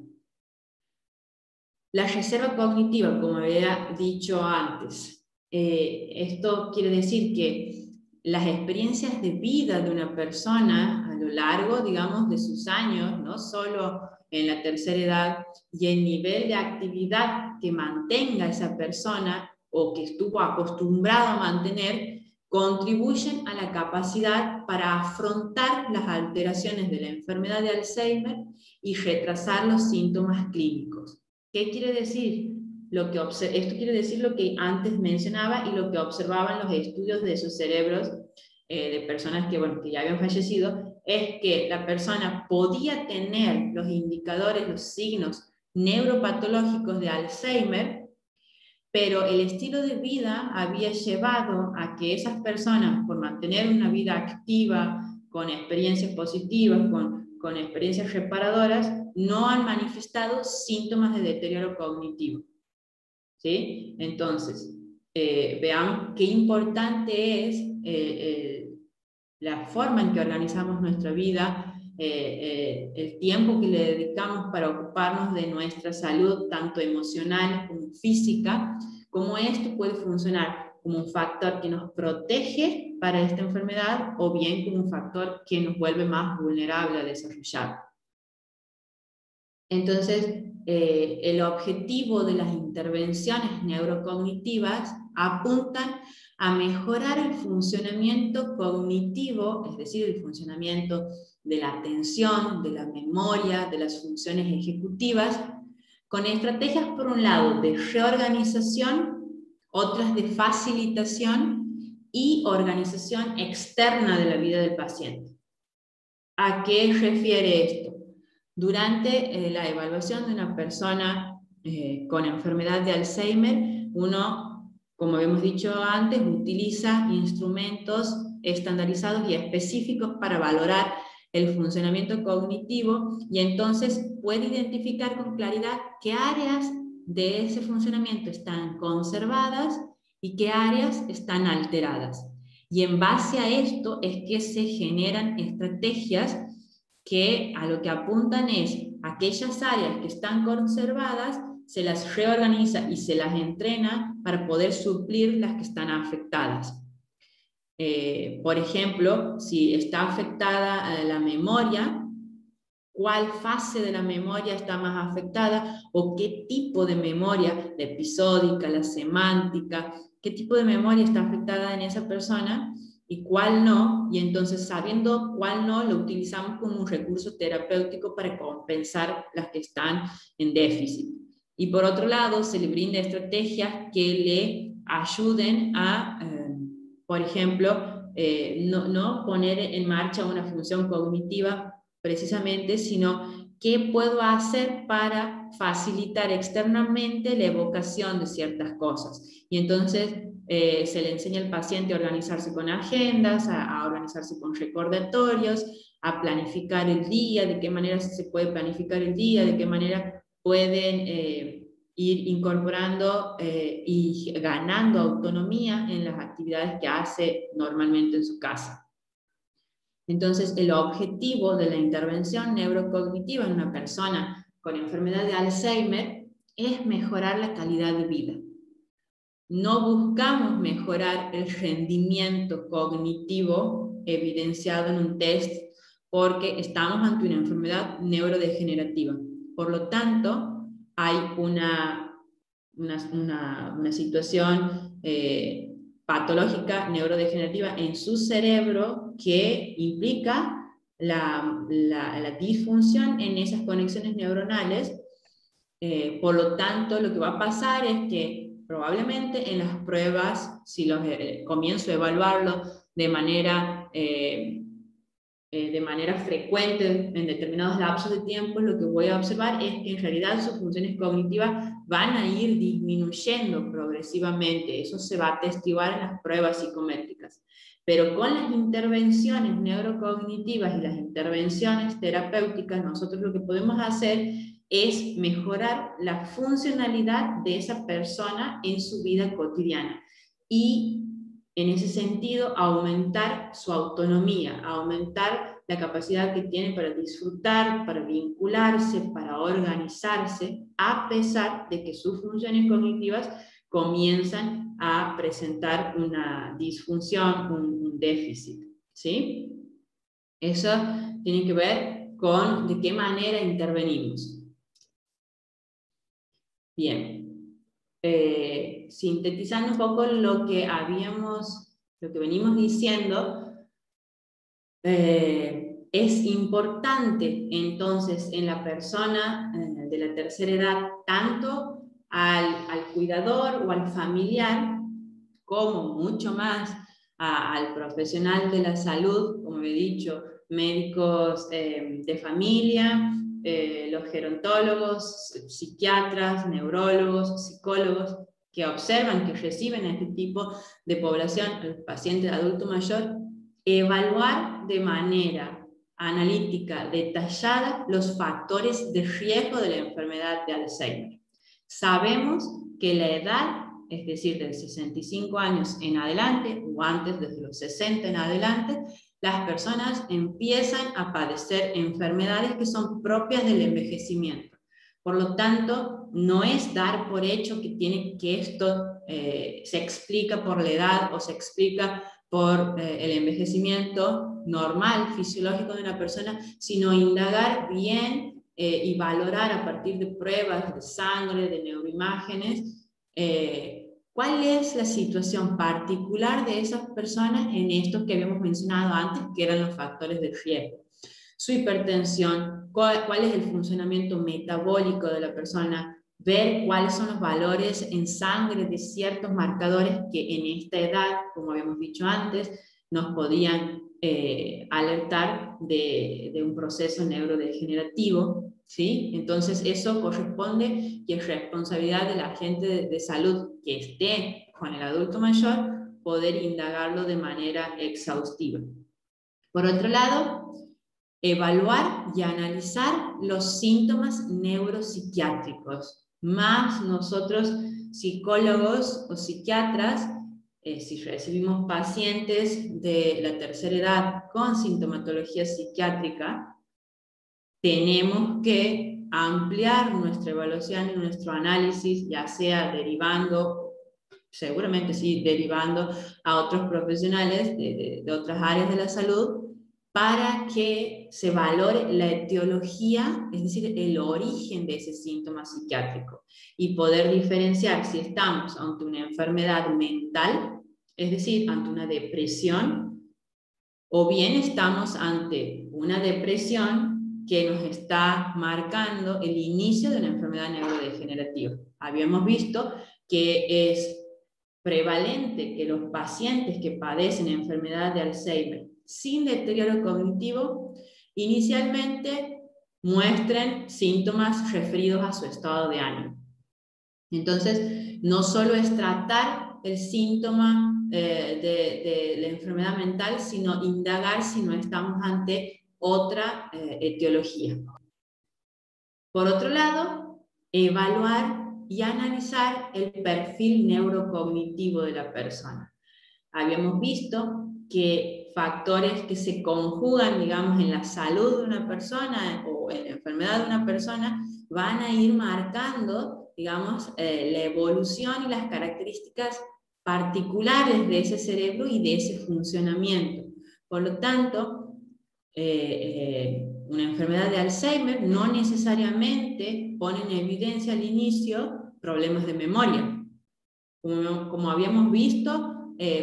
A: La reserva cognitiva, como había dicho antes, esto quiere decir que las experiencias de vida de una persona a lo largo, digamos, de sus años, no solo en la tercera edad, y el nivel de actividad que mantenga esa persona o que estuvo acostumbrado a mantener, contribuyen a la capacidad para afrontar las alteraciones de la enfermedad de Alzheimer y retrasar los síntomas clínicos. ¿Qué quiere decir? Esto quiere decir lo que antes mencionaba y lo que observaban los estudios de sus cerebros de personas que ya habían fallecido, es que la persona podía tener los indicadores, los signos neuropatológicos de Alzheimer, pero el estilo de vida había llevado a que esas personas, por mantener una vida activa, con experiencias positivas, con experiencias reparadoras, no han manifestado síntomas de deterioro cognitivo. ¿Sí? Entonces, veamos qué importante es la forma en que organizamos nuestra vida, el tiempo que le dedicamos para ocuparnos de nuestra salud, tanto emocional como física, cómo esto puede funcionar como un factor que nos protege para esta enfermedad o bien como un factor que nos vuelve más vulnerable a desarrollar. Entonces, el objetivo de las intervenciones neurocognitivas apuntan a mejorar el funcionamiento cognitivo, es decir, el funcionamiento de la atención, de la memoria, de las funciones ejecutivas, con estrategias, por un lado, de reorganización, otras de facilitación y organización externa de la vida del paciente. ¿A qué refiere esto? Durante la evaluación de una persona con enfermedad de Alzheimer, uno, como hemos dicho antes, utiliza instrumentos estandarizados y específicos para valorar el funcionamiento cognitivo y entonces puede identificar con claridad qué áreas de ese funcionamiento están conservadas y qué áreas están alteradas. Y en base a esto es que se generan estrategias que a lo que apuntan es aquellas áreas que están conservadas, se las reorganiza y se las entrena para poder suplir las que están afectadas. Por ejemplo, si está afectada la memoria, ¿cuál fase de la memoria está más afectada? ¿O qué tipo de memoria, la episódica, la semántica, qué tipo de memoria está afectada en esa persona? y cuál no, y entonces sabiendo cuál no, lo utilizamos como un recurso terapéutico para compensar las que están en déficit. Y por otro lado, se le brinda estrategias que le ayuden a, por ejemplo, no poner en marcha una función cognitiva precisamente, sino qué puedo hacer para facilitar externamente la evocación de ciertas cosas. Y entonces se le enseña al paciente a organizarse con agendas, a organizarse con recordatorios, a planificar el día, de qué manera se puede planificar el día, de qué manera pueden ir incorporando y ganando autonomía en las actividades que hace normalmente en su casa. Entonces, el objetivo de la intervención neurocognitiva en una persona con enfermedad de Alzheimer es mejorar la calidad de vida. No buscamos mejorar el rendimiento cognitivo evidenciado en un test porque estamos ante una enfermedad neurodegenerativa. Por lo tanto, hay una situación patológica neurodegenerativa en su cerebro que implica la disfunción en esas conexiones neuronales. Por lo tanto, lo que va a pasar es que probablemente en las pruebas, si comienzo a evaluarlo de manera frecuente en determinados lapsos de tiempo, lo que voy a observar es que en realidad sus funciones cognitivas van a ir disminuyendo progresivamente. Eso se va a atestiguar en las pruebas psicométricas. Pero con las intervenciones neurocognitivas y las intervenciones terapéuticas, nosotros lo que podemos hacer es mejorar la funcionalidad de esa persona en su vida cotidiana. Y en ese sentido, aumentar su autonomía, aumentar la capacidad que tiene para disfrutar, para vincularse, para organizarse, a pesar de que sus funciones cognitivas comienzan a presentar una disfunción, un déficit, ¿sí? Eso tiene que ver con de qué manera intervenimos. Bien. Sintetizando un poco lo que venimos diciendo, es importante entonces en la persona de la tercera edad, tanto al cuidador o al familiar, como mucho más al profesional de la salud, como he dicho, médicos de familia, los gerontólogos, psiquiatras, neurólogos, psicólogos, que observan, que reciben a este tipo de población, el paciente adulto mayor, evaluar de manera analítica, detallada, los factores de riesgo de la enfermedad de Alzheimer. Sabemos que la edad, es decir, de 65 años en adelante, o antes, desde los 60 en adelante, las personas empiezan a padecer enfermedades que son propias del envejecimiento. Por lo tanto, no es dar por hecho que esto se explica por la edad o se explica por el envejecimiento normal, fisiológico de una persona, sino indagar bien y valorar a partir de pruebas de sangre, de neuroimágenes, ¿cuál es la situación particular de esas personas en estos que habíamos mencionado antes, que eran los factores de riesgo? Su hipertensión, cuál es el funcionamiento metabólico de la persona, ver cuáles son los valores en sangre de ciertos marcadores que en esta edad, como habíamos dicho antes, nos podían alertar de un proceso neurodegenerativo, ¿sí? Entonces eso corresponde y es responsabilidad de la gente de salud que esté con el adulto mayor poder indagarlo de manera exhaustiva. Por otro lado, evaluar y analizar los síntomas neuropsiquiátricos. Más nosotros, psicólogos o psiquiatras, si recibimos pacientes de la tercera edad con sintomatología psiquiátrica, tenemos que ampliar nuestra evaluación y nuestro análisis, ya sea derivando, seguramente sí, derivando a otros profesionales de otras áreas de la salud, para que se valore la etiología, es decir, el origen de ese síntoma psiquiátrico, y poder diferenciar si estamos ante una enfermedad mental, es decir, ante una depresión, o bien estamos ante una depresión que nos está marcando el inicio de una enfermedad neurodegenerativa. Habíamos visto que es prevalente que los pacientes que padecen enfermedad de Alzheimer sin deterioro cognitivo inicialmente muestren síntomas referidos a su estado de ánimo. Entonces, no solo es tratar el síntoma de la enfermedad mental, sino indagar si no estamos ante otra etiología. Por otro lado, evaluar y analizar el perfil neurocognitivo de la persona. Habíamos visto que factores que se conjugan, digamos, en la salud de una persona o en la enfermedad de una persona van a ir marcando, digamos, la evolución y las características particulares de ese cerebro y de ese funcionamiento. Por lo tanto, una enfermedad de Alzheimer no necesariamente pone en evidencia al inicio problemas de memoria. Como habíamos visto,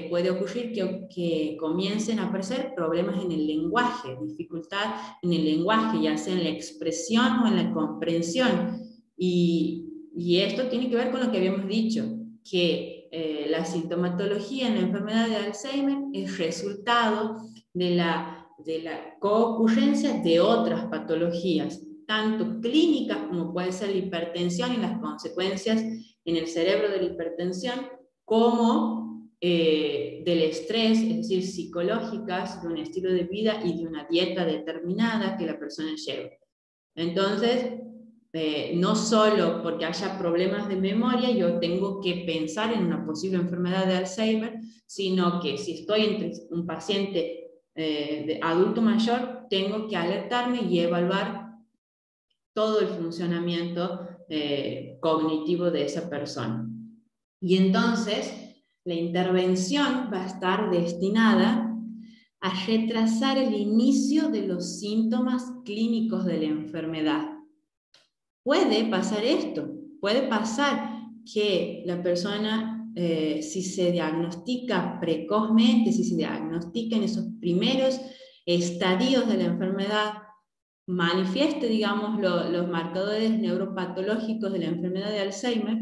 A: puede ocurrir que comiencen a aparecer problemas en el lenguaje, dificultad en el lenguaje, ya sea en la expresión o en la comprensión. Y esto tiene que ver con lo que habíamos dicho, que la sintomatología en la enfermedad de Alzheimer es resultado de la coocurrencia de otras patologías, tanto clínicas como puede ser la hipertensión y las consecuencias en el cerebro de la hipertensión, como del estrés, es decir, psicológicas, de un estilo de vida y de una dieta determinada que la persona lleva. Entonces, no solo porque haya problemas de memoria yo tengo que pensar en una posible enfermedad de Alzheimer, sino que si estoy entre un paciente de adulto mayor, tengo que alertarme y evaluar todo el funcionamiento cognitivo de esa persona. Y entonces, la intervención va a estar destinada a retrasar el inicio de los síntomas clínicos de la enfermedad. Puede pasar esto, puede pasar que la persona, si se diagnostica precozmente, si se diagnostica en esos primeros estadios de la enfermedad, manifieste, digamos, los marcadores neuropatológicos de la enfermedad de Alzheimer,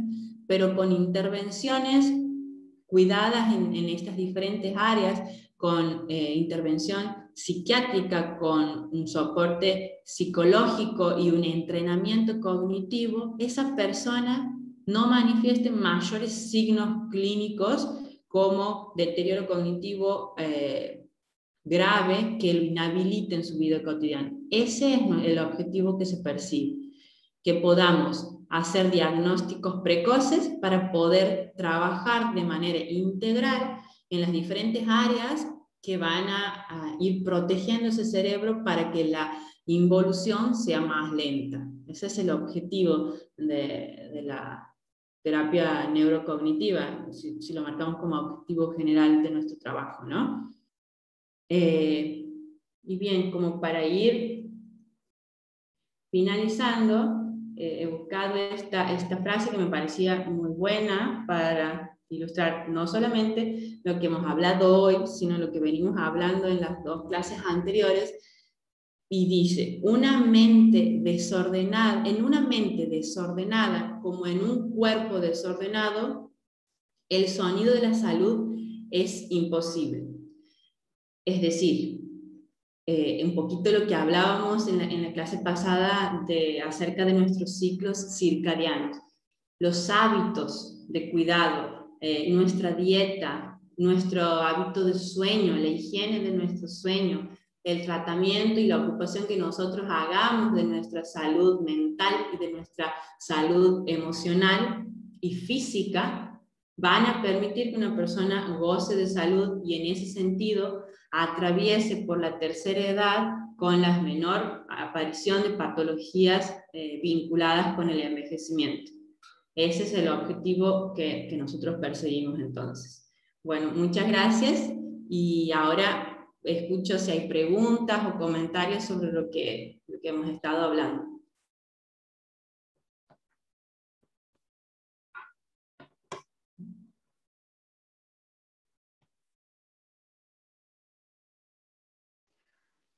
A: pero con intervenciones cuidadas en estas diferentes áreas, con intervención psiquiátrica, con un soporte psicológico y un entrenamiento cognitivo, esa persona no manifieste mayores signos clínicos como deterioro cognitivo grave que lo inhabilite en su vida cotidiana. Ese es el objetivo que se persigue, que podamos hacer diagnósticos precoces para poder trabajar de manera integral en las diferentes áreas que van a ir protegiendo ese cerebro para que la involución sea más lenta. Ese es el objetivo de la terapia neurocognitiva, si lo marcamos como objetivo general de nuestro trabajo, ¿no? Y bien, como para ir finalizando, he buscado esta frase que me parecía muy buena para ilustrar no solamente lo que hemos hablado hoy, sino lo que venimos hablando en las dos clases anteriores, y dice, en una mente desordenada como en un cuerpo desordenado, el sonido de la salud es imposible. Es decir, un poquito lo que hablábamos en la clase pasada acerca de nuestros ciclos circadianos, los hábitos de cuidado, nuestra dieta, nuestro hábito de sueño, la higiene de nuestro sueño, el tratamiento y la ocupación que nosotros hagamos de nuestra salud mental y de nuestra salud emocional y física, van a permitir que una persona goce de salud y en ese sentido atraviese por la tercera edad con la menor aparición de patologías vinculadas con el envejecimiento. Ese es el objetivo que nosotros perseguimos entonces. Bueno, muchas gracias y ahora escucho si hay preguntas o comentarios sobre lo que hemos estado hablando.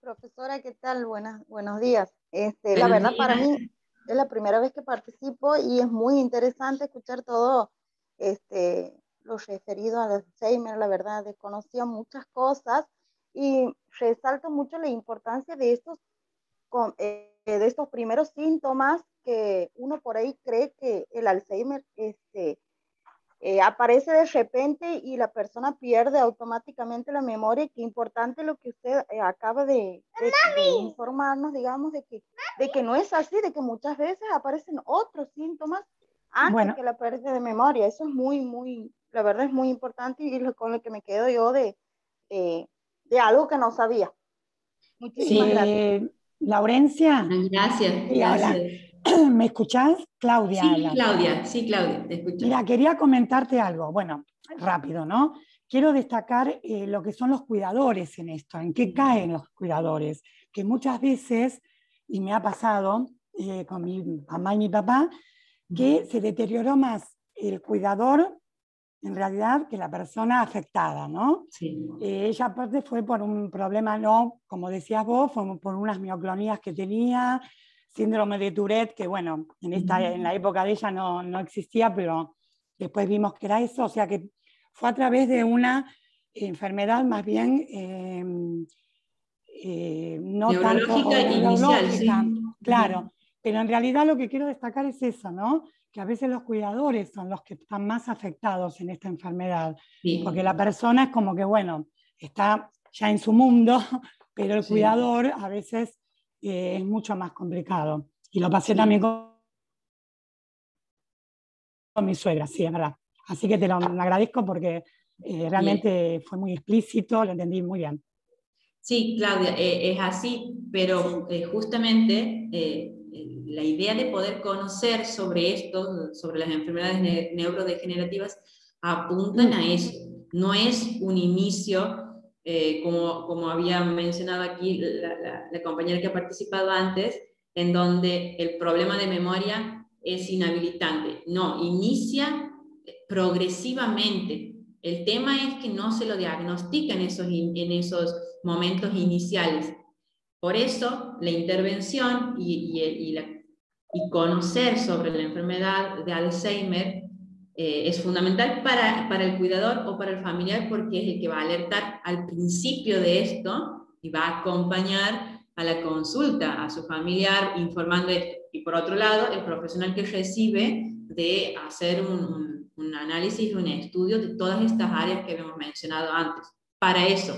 B: Profesora, ¿qué tal? Buenos días. La
A: Buenos
B: verdad, para
A: días.
B: mí es la primera vez que participo y es muy interesante escuchar todo lo referido al Alzheimer. La verdad, desconocía muchas cosas y resalto mucho la importancia de de estos primeros síntomas que uno por ahí cree que el Alzheimer aparece de repente y la persona pierde automáticamente la memoria. Qué importante lo que usted acaba de informarnos, digamos, de que no es así, de que muchas veces aparecen otros síntomas antes que la pérdida de memoria. Eso es la verdad es muy importante y con lo que me quedo yo de algo que no sabía. Muchísimas gracias.
C: Laurencia.
A: Gracias,
C: Sí, hola.
A: gracias.
C: ¿Me escuchás? Claudia habla.
A: Sí, Claudia, te escucho.
C: Mira, quería comentarte algo, bueno, rápido, ¿no? Quiero destacar lo que son los cuidadores en esto, en qué caen los cuidadores, que muchas veces, y me ha pasado con mi mamá y mi papá, que se deterioró más el cuidador en realidad que la persona afectada, ¿no?
A: Sí.
C: Ella aparte fue por un problema, no, como decías vos, fue por unas mioclonías que tenía, síndrome de Tourette, que bueno, en la época de ella no existía, pero después vimos que era eso, o sea que fue a través de una enfermedad más bien no
A: Neurológica
C: tanto
A: inicial,
C: neurológica,
A: sí.
C: claro, pero en realidad lo que quiero destacar es eso, ¿no? Que a veces los cuidadores son los que están más afectados en esta enfermedad,
A: Sí.
C: porque la persona es como que, bueno, está ya en su mundo, pero el
A: Sí.
C: cuidador a veces es mucho más complicado. Y lo pasé
A: Sí.
C: también con mi suegra, sí, es verdad. Así que te lo agradezco porque realmente fue muy explícito, lo entendí muy bien.
A: Sí, Claudia, es así, pero justamente la idea de poder conocer sobre esto, sobre las enfermedades neurodegenerativas, apuntan a eso. No es un inicio, como había mencionado aquí la compañera que ha participado antes, en donde el problema de memoria es inhabilitante. No, inicia progresivamente. El tema es que no se lo diagnostica en esos momentos iniciales. Por eso, la intervención y conocer sobre la enfermedad de Alzheimer es fundamental para el cuidador o para el familiar, porque es el que va a alertar al principio de esto y va a acompañar a la consulta a su familiar informando esto. Y por otro lado, el profesional que recibe de hacer un análisis, un estudio de todas estas áreas que habíamos mencionado antes. Para eso,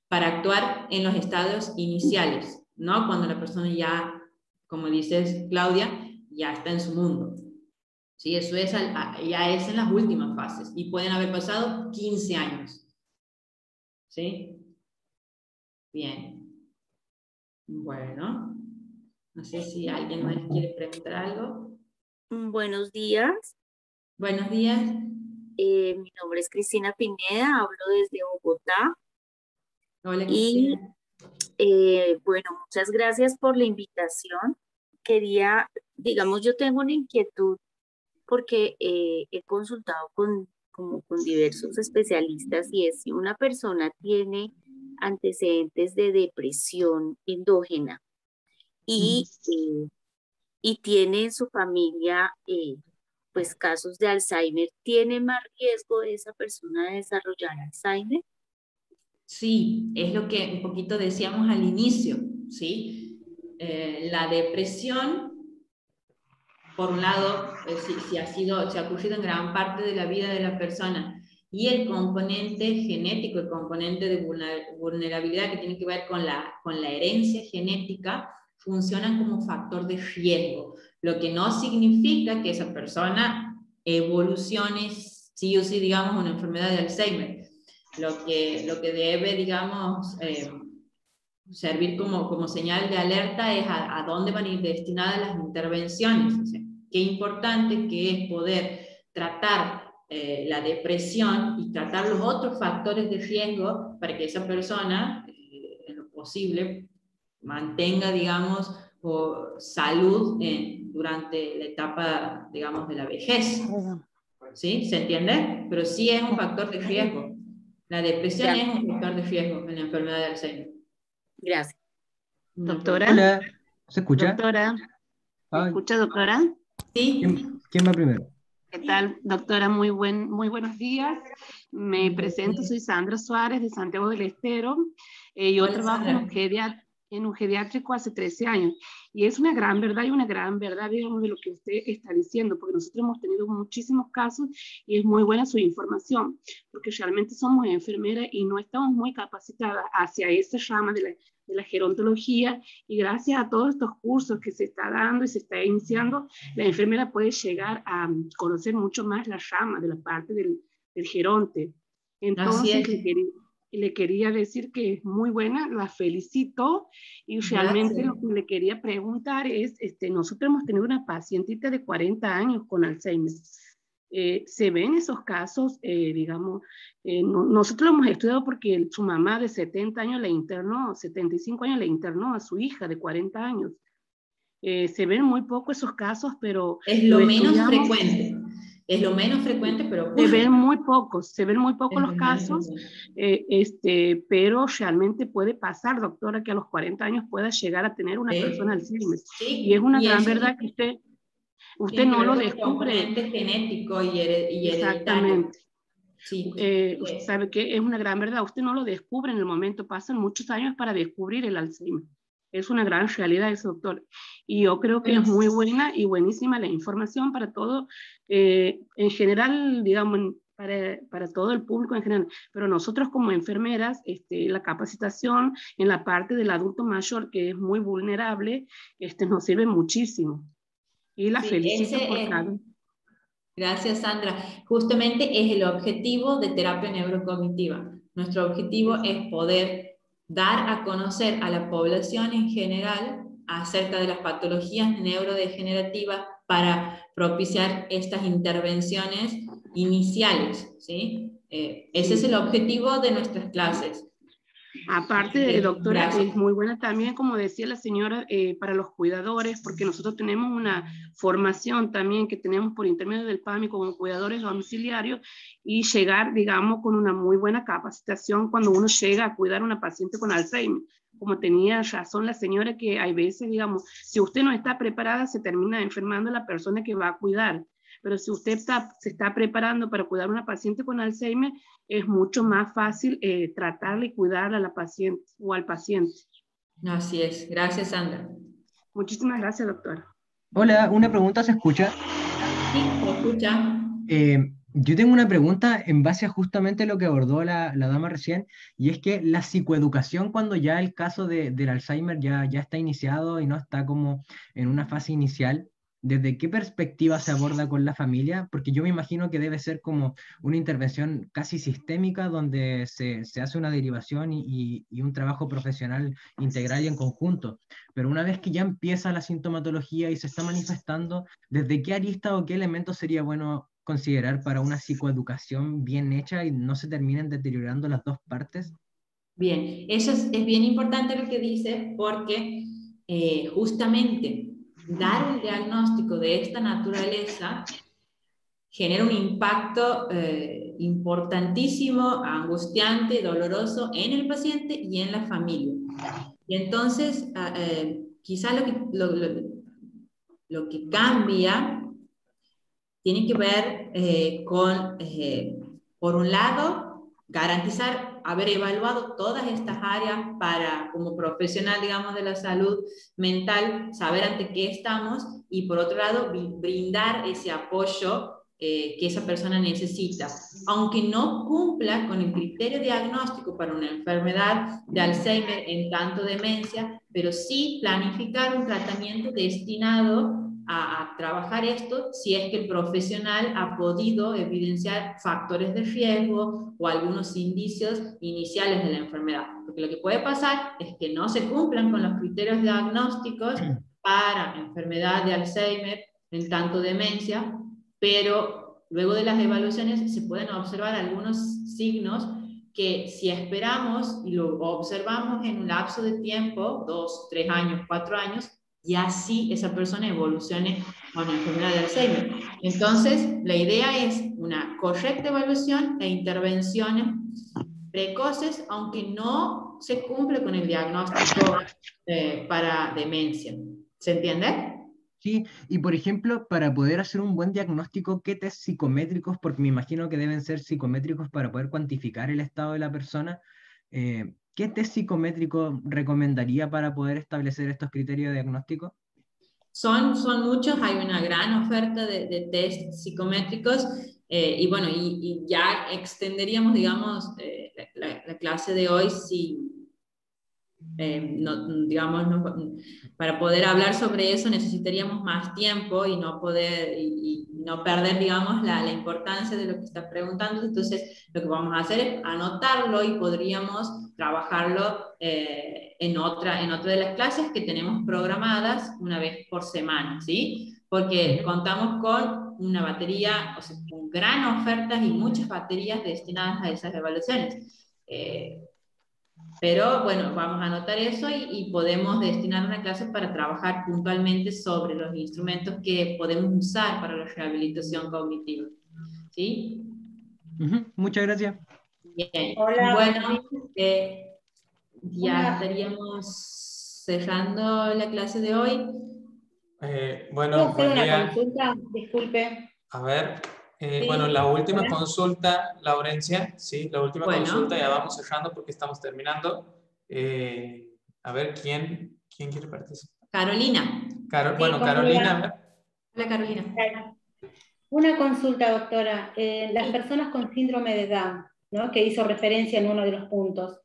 A: para actuar en los estadios iniciales, ¿no? Cuando la persona ya, como dices, Claudia, ya está en su mundo. ¿Sí? Eso es, ya es en las últimas fases y pueden haber pasado 15 años. ¿Sí? Bien. Bueno, no sé si alguien más quiere preguntar algo.
D: Buenos días.
A: Buenos días.
D: Mi nombre es Cristina Pineda, hablo desde Bogotá.
A: Hola, Cristina.
D: Bueno, muchas gracias por la invitación. Quería, digamos, yo tengo una inquietud porque he consultado con diversos especialistas y es si una persona tiene antecedentes de depresión endógena y tiene en su familia pues casos de Alzheimer, ¿tiene más riesgo de esa persona de desarrollar Alzheimer?
A: Sí, es lo que un poquito decíamos al inicio, ¿sí? La depresión, por un lado, si ha ocurrido en gran parte de la vida de la persona, y el componente genético, el componente de vulnerabilidad que tiene que ver con la herencia genética, funcionan como factor de riesgo, lo que no significa que esa persona evolucione sí o sí, digamos, una enfermedad de Alzheimer. Lo que debe, digamos, servir como señal de alerta es a dónde van a ir destinadas las intervenciones. O sea, qué importante que es poder tratar la depresión y tratar los otros factores de riesgo para que esa persona, en lo posible, mantenga, digamos, salud durante la etapa, digamos, de la vejez. ¿Sí? ¿Se entiende? Pero sí es un factor de riesgo. La depresión es un factor de riesgo en la enfermedad de Alzheimer.
D: Gracias.
E: Doctora. Hola, ¿se escucha?
F: Doctora, ¿me escucha, doctora?
A: Sí.
E: ¿Quién va primero?
F: ¿Qué tal, doctora? Muy buenos días. Me presento, soy Sandra Suárez de Santiago del Estero. Yo trabajo en un geriátrico hace 13 años. Y es una gran verdad digamos, de lo que usted está diciendo, porque nosotros hemos tenido muchísimos casos y es muy buena su información, porque realmente somos enfermeras y no estamos muy capacitadas hacia esa rama de la gerontología, y gracias a todos estos cursos que se está dando y se está iniciando, la enfermera puede llegar a conocer mucho más la rama de la parte del geronte. Entonces le quería decir que es muy buena, la felicito, y realmente lo que le quería preguntar es, nosotros hemos tenido una pacientita de 40 años con Alzheimer. Se ven esos casos, digamos, nosotros lo hemos estudiado porque su mamá de 70 años le internó, 75 años le internó a su hija de 40 años. Se ven muy poco esos casos, pero...
A: Es lo menos frecuente. Es lo menos frecuente, pero...
F: Se ven muy pocos los casos, pero realmente puede pasar, doctora, que a los 40 años pueda llegar a tener una persona Alzheimer.
A: Sí,
F: y es una gran verdad que usted no lo descubre.
A: Genético y hereditario.
F: Exactamente.
A: Sí.
F: Usted sabe que es una gran verdad, usted no lo descubre en el momento, pasan muchos años para descubrir el Alzheimer. Es una gran realidad eso, doctor. Y yo creo que es muy buena y buenísima la información para todo, en general, digamos, para todo el público en general. Pero nosotros como enfermeras, la capacitación en la parte del adulto mayor, que es muy vulnerable, nos sirve muchísimo. Y la felicito por cada...
A: Gracias, Sandra. Justamente es el objetivo de terapia neurocognitiva. Nuestro objetivo es poder dar a conocer a la población en general acerca de las patologías neurodegenerativas para propiciar estas intervenciones iniciales, ¿sí? Ese es el objetivo de nuestras clases.
F: Aparte, doctora, es muy buena también, como decía la señora, para los cuidadores, porque nosotros tenemos una formación también que tenemos por intermedio del PAMI como cuidadores domiciliarios, y llegar, digamos, con una muy buena capacitación cuando uno llega a cuidar a una paciente con Alzheimer. Como tenía razón la señora, que hay veces, digamos, si usted no está preparada, se termina enfermando la persona que va a cuidar. Pero si usted se está preparando para cuidar a una paciente con Alzheimer, es mucho más fácil tratarle y cuidarle a la paciente o al paciente.
A: Así es. Gracias, Sandra.
F: Muchísimas gracias, doctora.
E: Hola, una pregunta, ¿se escucha?
A: Sí, se escucha.
E: Yo tengo una pregunta en base a justamente lo que abordó la dama recién, y es que la psicoeducación, cuando ya el caso del Alzheimer ya está iniciado y no está como en una fase inicial, ¿desde qué perspectiva se aborda con la familia? Porque yo me imagino que debe ser como una intervención casi sistémica donde se hace una derivación y un trabajo profesional integral y en conjunto. Pero una vez que ya empieza la sintomatología y se está manifestando, ¿desde qué arista o qué elementos sería bueno considerar para una psicoeducación bien hecha y no se terminen deteriorando las dos partes?
A: Bien, eso es bien importante lo que dice, porque justamente dar un diagnóstico de esta naturaleza genera un impacto importantísimo, angustiante, doloroso en el paciente y en la familia. Y entonces, quizá lo que cambia tiene que ver con, por un lado, garantizar haber evaluado todas estas áreas para, como profesional, digamos, de la salud mental, saber ante qué estamos, y por otro lado, brindar ese apoyo que esa persona necesita. Aunque no cumpla con el criterio diagnóstico para una enfermedad de Alzheimer en tanto demencia, pero sí planificar un tratamiento destinado a trabajar esto si es que el profesional ha podido evidenciar factores de riesgo o algunos indicios iniciales de la enfermedad. Porque lo que puede pasar es que no se cumplan con los criterios diagnósticos para enfermedad de Alzheimer en tanto demencia, pero luego de las evaluaciones se pueden observar algunos signos que, si esperamos y lo observamos en un lapso de tiempo, 2, 3 años, 4 años, y así esa persona evolucione con la enfermedad de Alzheimer. Entonces, la idea es una correcta evaluación e intervenciones precoces, aunque no se cumple con el diagnóstico para demencia. ¿Se entiende?
E: Sí, y por ejemplo, para poder hacer un buen diagnóstico, ¿qué test psicométricos? Porque me imagino que deben ser psicométricos para poder cuantificar el estado de la persona. ¿Qué test psicométrico recomendaría para poder establecer estos criterios de diagnóstico?
A: Son muchos, hay una gran oferta de test psicométricos, y bueno, y ya extenderíamos, digamos, la clase de hoy si, digamos, para poder hablar sobre eso necesitaríamos más tiempo y no poder, y no perder, digamos, la importancia de lo que estás preguntando. Entonces, lo que vamos a hacer es anotarlo y podríamos trabajarlo en otra de las clases que tenemos programadas una vez por semana, ¿sí? Porque contamos con una batería, o sea, con gran ofertas y muchas baterías destinadas a esas evaluaciones. Pero bueno, vamos a anotar eso y podemos destinar una clase para trabajar puntualmente sobre los instrumentos que podemos usar para la rehabilitación cognitiva. ¿Sí?
E: Muchas gracias.
A: Bien.
G: Hola,
A: Bueno, ya estaríamos cerrando la clase de hoy.
G: ¿Puedo hacer una
H: día.
G: consulta? Disculpe.
H: A ver,
A: Sí.
H: bueno, la última
G: Hola.
H: consulta, Laurencia, sí, la última
A: Bueno.
H: consulta, ya vamos cerrando porque estamos terminando. A ver, ¿quién quiere participar?
A: Carolina.
H: Bueno,
G: ¿cómo
H: Carolina,
G: va?
H: a ver.
A: Hola, Carolina.
G: Una consulta, doctora. Las personas con síndrome de Down, ¿no?, que hizo referencia en uno de los puntos,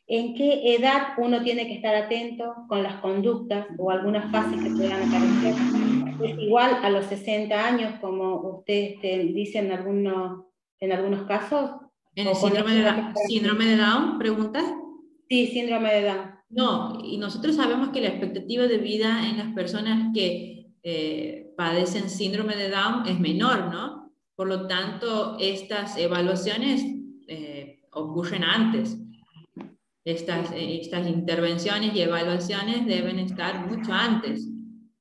G: ¿en qué edad uno tiene que estar atento con las conductas o algunas fases que puedan aparecer? ¿Es igual a los 60 años, como usted dice en algunos casos?
A: ¿En el síndrome de Down, preguntas?
G: Sí, síndrome de Down.
A: No, y nosotros sabemos que la expectativa de vida en las personas que padecen síndrome de Down es menor, ¿no? Por lo tanto, estas evaluaciones ocurren antes. Estas intervenciones y evaluaciones deben estar mucho antes,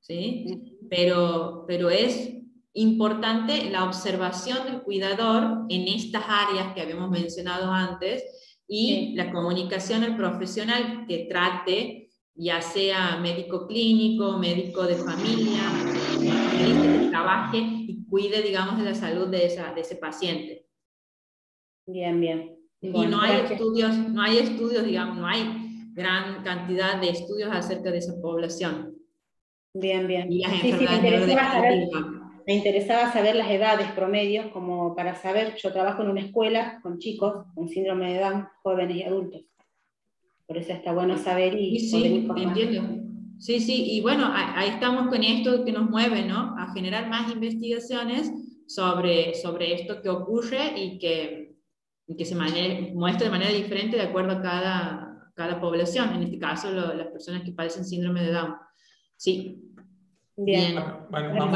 A: ¿sí? Pero es importante la observación del cuidador en estas áreas que habíamos mencionado antes y la comunicación al profesional que trate, ya sea médico clínico, médico de familia, que trabaje y cuide, digamos, de la salud de ese paciente.
G: Bien, bien.
A: Y
G: Bueno,
A: no hay estudios, digamos, no hay gran cantidad de estudios acerca de esa población.
G: Bien, bien.
A: Y las
G: Sí,
A: enfermedades
G: me interesaba saber las edades promedios, como para saber, yo trabajo en una escuela con chicos con síndrome de Down, jóvenes y adultos. Por eso está bueno saber y
A: sí, entiendo. Sí, y bueno, ahí estamos con esto que nos mueve, ¿no? A generar más investigaciones sobre esto que ocurre y que se muestra de manera diferente de acuerdo a cada población, en este caso las personas que padecen síndrome de Down. Sí.
G: Bien.
H: Bueno,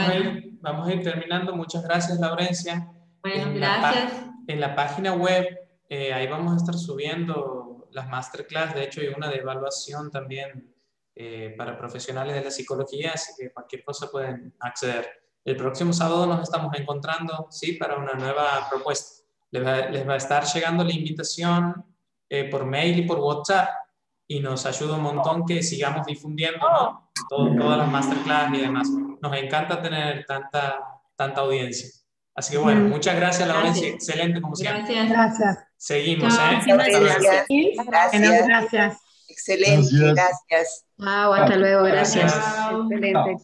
H: vamos a ir terminando. Muchas gracias, Laurencia.
A: Bueno, gracias.
H: En la página web, ahí vamos a estar subiendo las masterclass. De hecho, hay una de evaluación también para profesionales de la psicología, así que cualquier cosa pueden acceder. El próximo sábado nos estamos encontrando, ¿sí?, para una nueva propuesta. Les va a estar llegando la invitación por mail y por WhatsApp, y nos ayuda un montón que sigamos difundiendo, ¿no?, todas las masterclass y demás. Nos encanta tener tanta audiencia. Así que bueno, muchas gracias, Laurencia. Excelente como siempre.
C: Gracias.
H: Seguimos,
A: Chao.
H: Gracias.
C: Gracias.
I: Excelente, gracias.
F: Hasta luego,
H: Gracias.
F: Excelente, excelente.